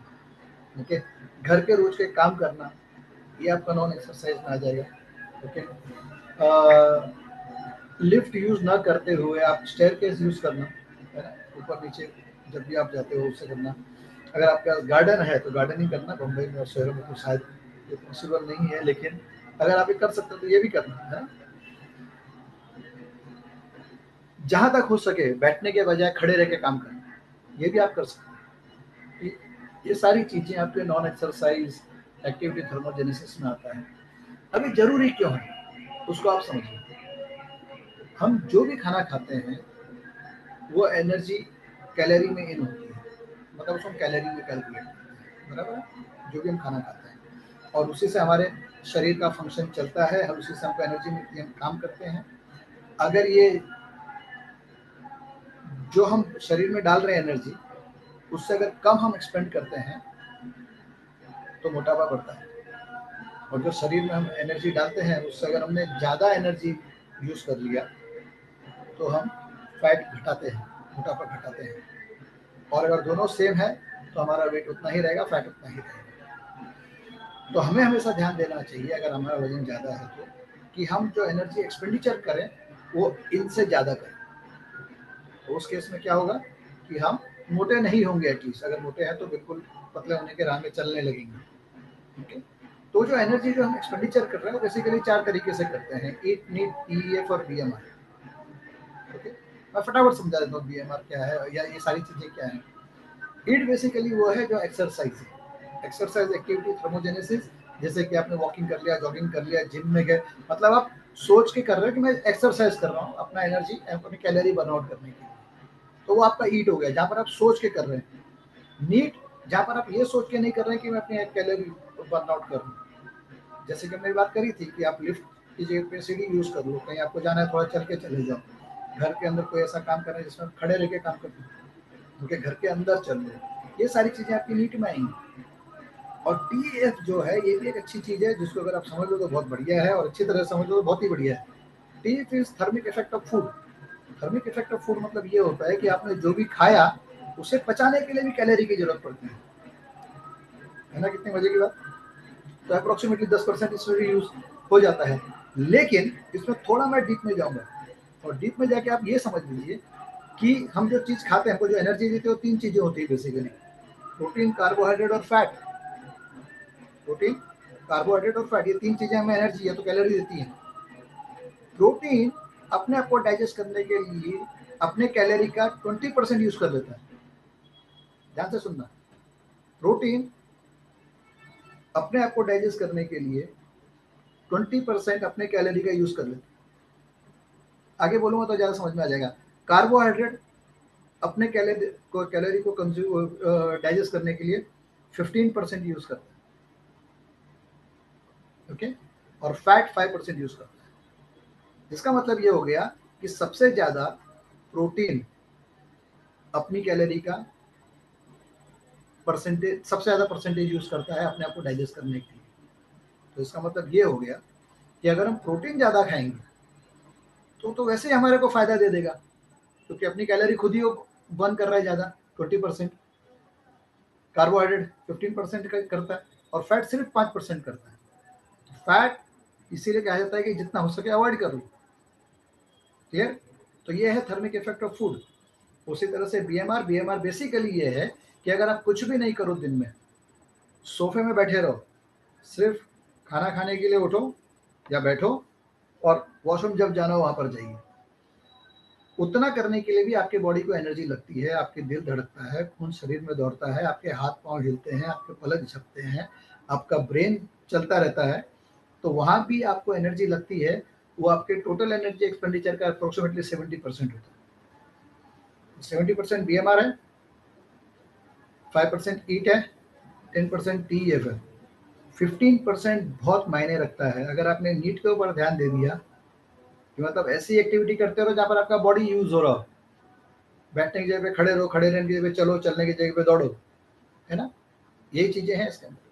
ओके, घर के रोज के काम करना ये आपका नॉन एक्सरसाइज में आ जाएगा। ओके, लिफ्ट यूज ना करते हुए आप स्टेयरकेस यूज करना, है ना, ऊपर नीचे जब भी आप जाते हो उससे करना। अगर आपके पास गार्डन है तो गार्डनिंग करना, बम्बई में और शहरों में तो शायद ये पॉसिबल नहीं है, लेकिन अगर आप ये कर सकते हो तो ये भी करना है ना। जहां तक हो सके बैठने के बजाय खड़े रह के काम करना, ये भी आप कर सकते हो। ये सारी चीजें आपके नॉन एक्सरसाइज एक्टिविटी थर्मोजेनेसिस में आता है। अभी जरूरी क्यों है उसको आप समझिए। हम जो भी खाना खाते हैं वो एनर्जी कैलोरी में इन होती है, मतलब उसको हम कैलोरी में कैलकुलेट करते हैं, बराबर है, जो भी हम खाना खाते हैं, और उसी से हमारे शरीर का फंक्शन चलता है, और उसी से हमको एनर्जी मिलती है, हम काम करते हैं। अगर ये जो हम शरीर में डाल रहे हैं एनर्जी, उससे अगर कम हम एक्सपेंड करते हैं तो मोटापा बढ़ता है, और जो शरीर में हम एनर्जी डालते हैं उससे अगर हमने ज़्यादा एनर्जी यूज़ कर लिया तो हम फैट घटाते हैं, मोटापा घटाते हैं। और अगर दोनों सेम है तो हमारा वेट उतना ही रहेगा, फैट उतना ही रहेगा। तो हमें हमेशा ध्यान देना चाहिए अगर हमारा वजन ज़्यादा है तो, कि हम जो एनर्जी एक्सपेंडिचर करें वो इनसे ज़्यादा करें। तो उस केस में क्या होगा कि हम मोटे नहीं होंगे, एटलीस्ट अगर मोटे हैं तो बिल्कुल पतले होने के राह में चलने लगेंगे। ठीक है, तो जो एनर्जी जो हम एक्सपेंडिचर कर रहे हैं वो बेसिकली 4 तरीके से करते हैं: ईट, नीट, टीईएफ और बीएमआर। ओके, मैं फटाफट समझा देता हूँ बीएमआर क्या है या ये सारी चीज़ें क्या हैं। ईट बेसिकली वो है जो एक्सरसाइज है, एक्सरसाइज एक्टिविटी थर्मोजेनेसिस, जैसे कि आपने वॉकिंग कर लिया, जॉगिंग कर लिया, जिम में गए, मतलब आप सोच के कर रहे हो कि मैं एक्सरसाइज कर रहा हूँ अपना एनर्जी, अपनी कैलोरी बर्न आउट करने के लिए, तो वो आपका ईट हो गया, जहाँ पर आप सोच के कर रहे हैं। नीट, जहाँ पर आप ये सोच के नहीं कर रहे हैं कि मैं अपनी कैलोरी बर्न आउट करूँ, जैसे कि मैंने बात करी थी कि आप लिफ्ट की जगह पे सीढ़ी यूज कर लो, कहीं आपको जाना है थोड़ा चल के चले जाओ, घर के अंदर कोई ऐसा काम करना है जिसमें आप खड़े रह के काम करते हैं, क्योंकि घर के अंदर चल लो, ये सारी चीजें आपकी नीट में आएंगी। और टीएफ जो है ये भी एक अच्छी चीज है, जिसको अगर आप समझ लो तो बहुत बढ़िया है, और अच्छी तरह से समझ लो तो बहुत ही बढ़िया है। TF is thermic effect of food. Thermic effect of food मतलब ये होता है कि आपने जो भी खाया उसे पचाने के लिए भी कैलोरी की जरूरत पड़ती है ना। कितनी मजे की बात। तो अप्रोक्सीमेटली 10% इसमें भी यूज हो जाता है, लेकिन इसमें थोड़ा मैं डीप में जाऊंगा, और डीप में जाके आप ये समझ लीजिए कि हम जो चीज खाते हैं हमको जो एनर्जी देती है वो 3 चीजें होती है बेसिकली: प्रोटीन, कार्बोहाइड्रेट और फैट। प्रोटीन, कार्बोहाइड्रेट और फैट, ये 3 चीजें हमें एनर्जी या तो कैलोरी देती हैं। प्रोटीन अपने आप को डाइजेस्ट करने के लिए अपने कैलोरी का 20% यूज कर लेता है। ध्यान से सुनना, प्रोटीन अपने आप को डाइजेस्ट करने के लिए 20% अपने कैलोरी का यूज कर लेता है। आगे बोलूंगा तो ज्यादा समझ में आ जाएगा। कार्बोहाइड्रेट अपने कैलोरी को कंज्यूम डाइजेस्ट करने के लिए 15% यूज करता है, ओके, और फैट 5% यूज करता है। जिसका मतलब ये हो गया कि सबसे ज्यादा प्रोटीन अपनी कैलोरी का परसेंटेज, सबसे ज्यादा परसेंटेज यूज करता है अपने आप को डाइजेस्ट करने के लिए। तो इसका मतलब ये हो गया कि अगर हम प्रोटीन ज्यादा खाएंगे तो वैसे ही हमारे को फायदा दे देगा, क्योंकि अपनी कैलोरी खुद ही बर्न कर रहा है ज्यादा 20%, कार्बोहाइड्रेट 15% करता है, और फैट सिर्फ 5% करता है। फैट इसीलिए कहा जाता है कि जितना हो सके अवॉइड करो। क्लियर? तो ये है थर्मिक इफेक्ट ऑफ फूड। उसी तरह से बीएमआर बेसिकली ये है कि अगर आप कुछ भी नहीं करो, दिन में सोफे में बैठे रहो, सिर्फ खाना खाने के लिए उठो या बैठो, और वॉशरूम जब जाना हो वहां पर जाइए, उतना करने के लिए भी आपके बॉडी को एनर्जी लगती है, आपके दिल धड़कता है, खून शरीर में दौड़ता है, आपके हाथ पांव हिलते हैं, आपके पलक झपकते हैं, आपका ब्रेन चलता रहता है, तो वहां भी आपको एनर्जी लगती है। वो आपके टोटल एनर्जी एक्सपेंडिचर का अप्रोक्सीमेटली 70% होता है। 70% बीएमआर है, 5% ईट है, 10% टीएफ है, 15% बहुत मायने रखता है। अगर आपने नीट के ऊपर ध्यान दे दिया कि मतलब ऐसी एक्टिविटी करते रहो जहाँ पर आपका बॉडी यूज हो रहा हो, बैठने की जगह पे खड़े रहो, खड़े रहने की जगह पे चलो, चलने की जगह पे दौड़ो, है ना, यही चीजें हैं इसके अंदर।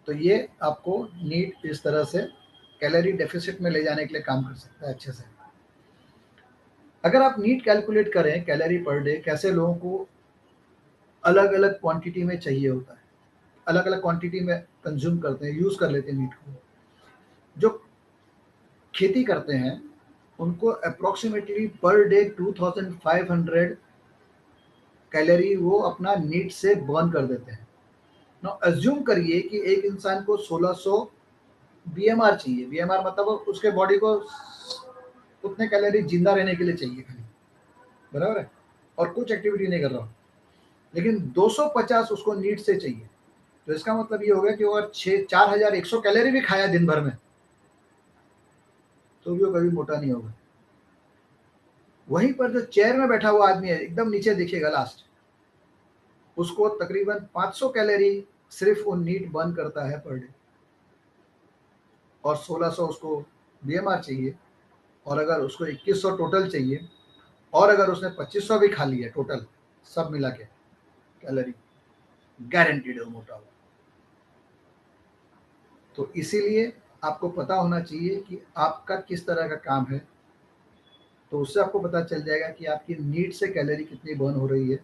तो ये आपको नीट इस तरह से कैलोरी डेफिसिट में ले जाने के लिए काम कर सकता है अच्छे से। अगर आप नीट कैलकुलेट करें कैलोरी पर डे, कैसे लोगों को अलग अलग क्वांटिटी में चाहिए होता है, अलग अलग क्वांटिटी में कंज्यूम करते हैं, यूज कर लेते हैं नीट को। जो खेती करते हैं उनको अप्रोक्सीमेटली पर डे 2500 कैलोरी वो अपना नीड से बर्न कर देते हैं। नाउ अज्यूम करिए कि एक इंसान को 1600 बीएमआर चाहिए। बीएमआर मतलब उसके बॉडी को उतने कैलोरी जिंदा रहने के लिए चाहिए खाली, बराबर है, और कुछ एक्टिविटी नहीं कर रहा हूँ, लेकिन 250 उसको नीड से चाहिए। तो इसका मतलब ये हो गया कि वो अगर 4100 कैलोरी भी खाया दिन भर में तो भी वो कभी मोटा नहीं होगा। वहीं पर जो चेयर में बैठा हुआ आदमी है, एकदम नीचे देखिएगा लास्ट, उसको तकरीबन 500 कैलोरी सिर्फ वो नीट बर्न करता है पर डे, और 1600 उसको बीएमआर चाहिए, और अगर उसको 2100 टोटल चाहिए, और अगर उसने 2500 भी खा लिया टोटल सब मिला के कैलोरी, गारंटीड है वो मोटा होगा। तो इसीलिए आपको पता होना चाहिए कि आपका किस तरह का काम है, तो उससे आपको पता चल जाएगा कि आपकी नीड से कैलोरी कितनी बर्न हो रही है।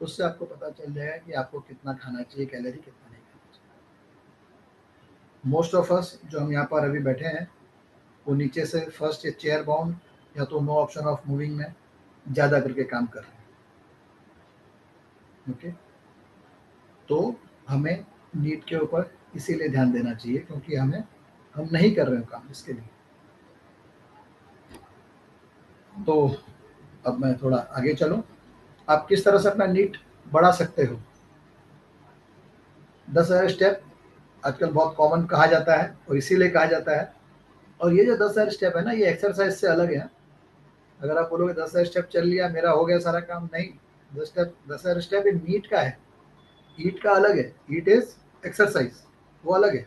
उससे आपको पता चल जाएगा कि आपको कितना खाना चाहिए कैलोरी, कितना नहीं खाना चाहिए। मोस्ट ऑफ अस जो हम यहाँ पर अभी बैठे हैं वो नीचे से फर्स्ट चेयर बाउंड या तो नो ऑप्शन ऑफ मूविंग में ज़्यादा करके काम कर रहे हैं। ओके, तो हमें नीड के ऊपर इसीलिए ध्यान देना चाहिए क्योंकि हम नहीं कर रहे हैं काम इसके लिए। तो अब मैं थोड़ा आगे चलूं, आप किस तरह से अपना नीड बढ़ा सकते हो। 10,000 स्टेप आजकल बहुत कॉमन कहा जाता है और इसीलिए कहा जाता है। और ये जो 10,000 स्टेप है ना, ये एक्सरसाइज से अलग है। अगर आप बोलोगे 10,000 स्टेप चल लिया मेरा हो गया सारा काम, नहीं। 10,000 स्टेप इन नीट का है, ईट का अलग है। ईट इज एक्सरसाइज, वो अलग है।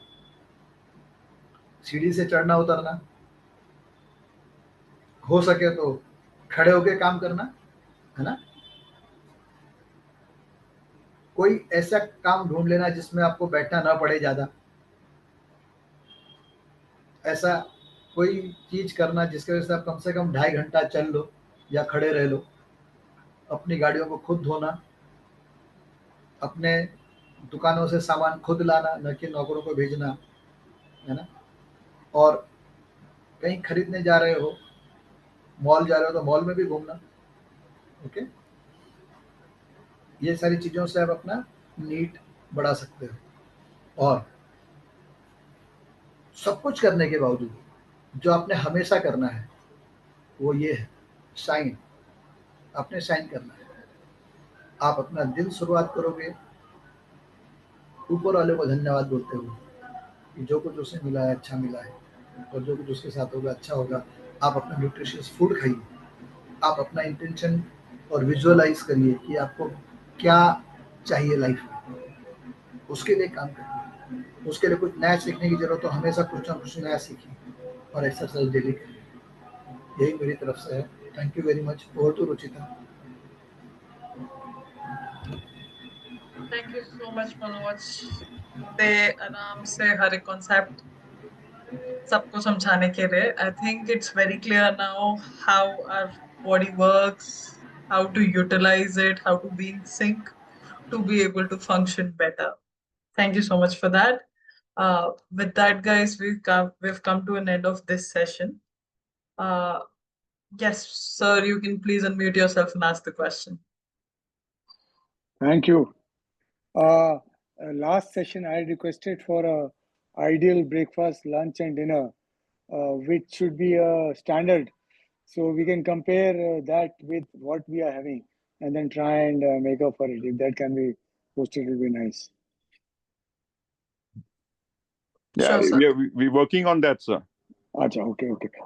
सीढ़ी से चढ़ना उतरना, हो सके तो खड़े होके काम करना, है ना। कोई ऐसा काम ढूंढ लेना जिसमें आपको बैठना ना पड़े ज्यादा। ऐसा कोई चीज करना जिसकी वजह से आप कम से कम 2.5 घंटा चल लो या खड़े रह लो। अपनी गाड़ियों को खुद धोना, अपने दुकानों से सामान खुद लाना, न कि नौकरों को भेजना, है ना। और कहीं खरीदने जा रहे हो, मॉल जा रहे हो तो मॉल में भी घूमना। ओके, ये सारी चीज़ों से आप अपना नीड बढ़ा सकते हो। और सब कुछ करने के बावजूद जो आपने हमेशा करना है वो ये है, शाइन। आपने शाइन करना है। आप अपना दिन शुरुआत करोगे ऊपर वाले को धन्यवाद बोलते हुए कि जो कुछ उसे मिला है अच्छा मिला है, और जो कुछ उसके साथ होगा अच्छा होगा। आप अपना न्यूट्रिशियस फूड खाइए। आप अपना इंटेंशन और विजुअलाइज करिए कि आपको क्या चाहिए लाइफ में, उसके लिए काम करिए। उसके लिए कुछ नया सीखने की जरूरत हो, हमेशा कुछ ना कुछ नया सीखिए और एक्सरसाइज डेली करिए। यही मेरी तरफ से है। Thank you very much. Over to Ruchita. Thank you so much Manoj. ते आराम से हर एक कॉन्सेप्ट सबको समझाने के लिए। I think it's very clear now how our body works, how to utilize it, how to be in sync to be able to function better. Thank you so much for that. With that, guys, we've come to an end of this session. Uh, yes, sir, you can please unmute yourself and ask the question. Thank you. Last session, I requested for a ideal breakfast, lunch, and dinner, which should be a standard. So we can compare that with what we are having, and then try and make up for it. If that can be posted, it will be nice. Yeah, Sure, sir. we're working on that, sir. Acha,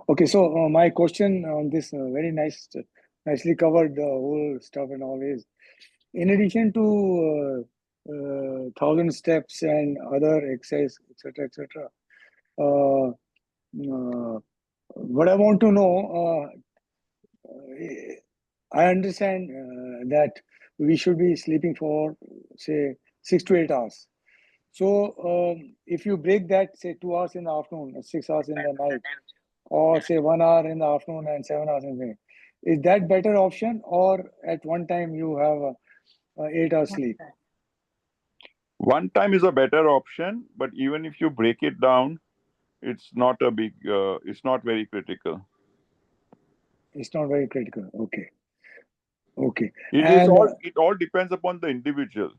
okay. So my question on this very nicely covered the whole stuff and all is, in addition to 1,000 steps and other exercise, etc. What I want to know, I understand that we should be sleeping for say 6 to 8 hours. So if you break that, say 2 hours in the afternoon, 6 hours in the night, or say 1 hour in the afternoon and 7 hours in the night, is that better option, or at one time you have 8 hours sleep? One time is a better option, but even if you break it down, it's not a big, it's not very critical. It's not very critical. Okay. Okay. It is And all it all depends upon the individual.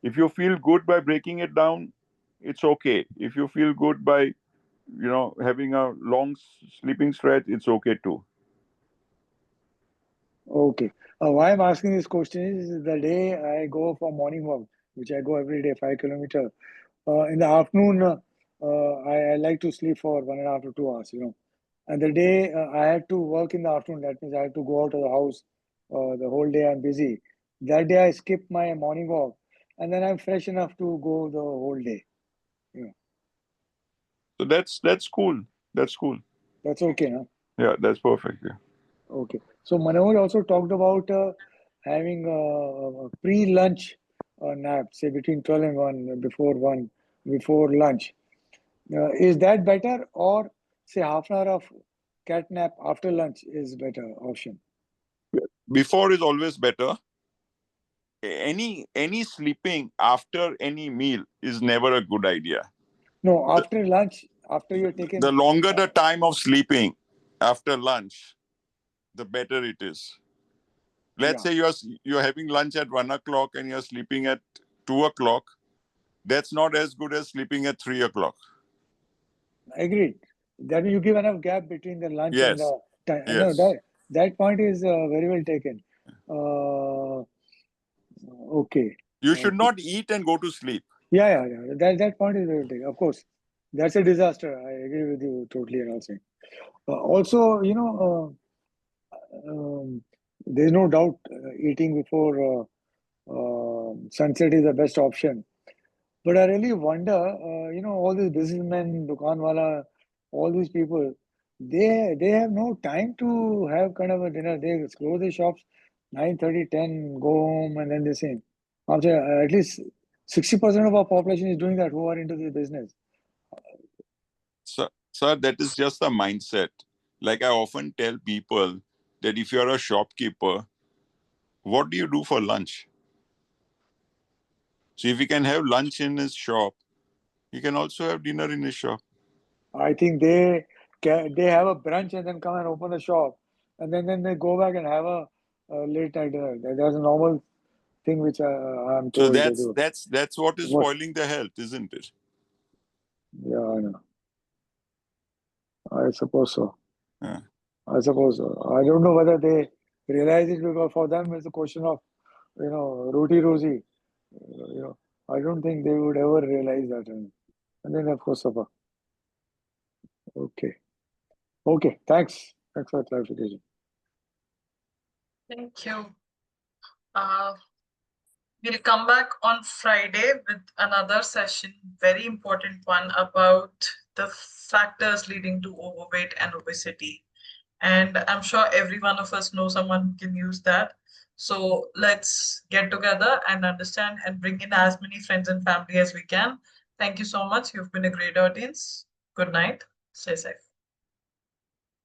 If you feel good by breaking it down, it's okay. If you feel good by having a long sleeping stretch, it's okay too. okay. Why I'm asking this question is the day I go for morning walk, which I go every day, 5 kilometers. In the afternoon, I like to sleep for 1.5 to 2 hours, And the day I had to work in the afternoon, that means I had to go out of the house the whole day. I'm busy. That day I skip my morning walk, and then I'm fresh enough to go the whole day. So that's cool. That's cool. That's okay, huh? Yeah, that's perfect. Yeah. Okay. So Manoj also talked about having a pre-lunch nap, say between 12 and 1, before lunch. Is that better, or say half an hour of cat nap after lunch is better option? Before is always better. Any sleeping after any meal is never a good idea. No, after lunch, after you're taken. The longer the time of sleeping after lunch, the better it is. Let's say you're having lunch at 1 o'clock and you're sleeping at 2 o'clock. That's not as good as sleeping at 3 o'clock. Agreed. That means you give enough gap between the lunch and Yes. the time. Yes. No, that point is very well taken. Okay. You should not eat and go to sleep. Yeah. That point is very well taken. Of course, that's a disaster. I agree with you totally. And also, there's no doubt eating before sunset is the best option. But I really wonder, all these businessmen, dukanwala, all these people, they have no time to have kind of a dinner. They close the shops 9:30, 10, go home, and then they say, after at least 60% of our population is doing that who are into the business. Sir, that is just a mindset. Like I often tell people that if you're a shopkeeper, what do you do for lunch? So if he can have lunch in his shop, he can also have dinner in his shop. I think they have a brunch and then come and open the shop, and then they go back and have a late night dinner. That's a normal thing which I'm So told they do. that's what is spoiling their health, isn't it? Yeah, I know. I suppose so. Yeah. I suppose so. I don't know whether they realize it, because for them it's a question of, roti rozi. I don't think they would ever realize that. And then of course, supper. Okay. Thanks for clarification. Thank you. We'll come back on Friday with another session, very important one, about the factors leading to overweight and obesity. And I'm sure every one of us knows someone who can use that. So let's get together and understand and bring in as many friends and family as we can. Thank you so much. You've been a great audience. Good night. Stay safe.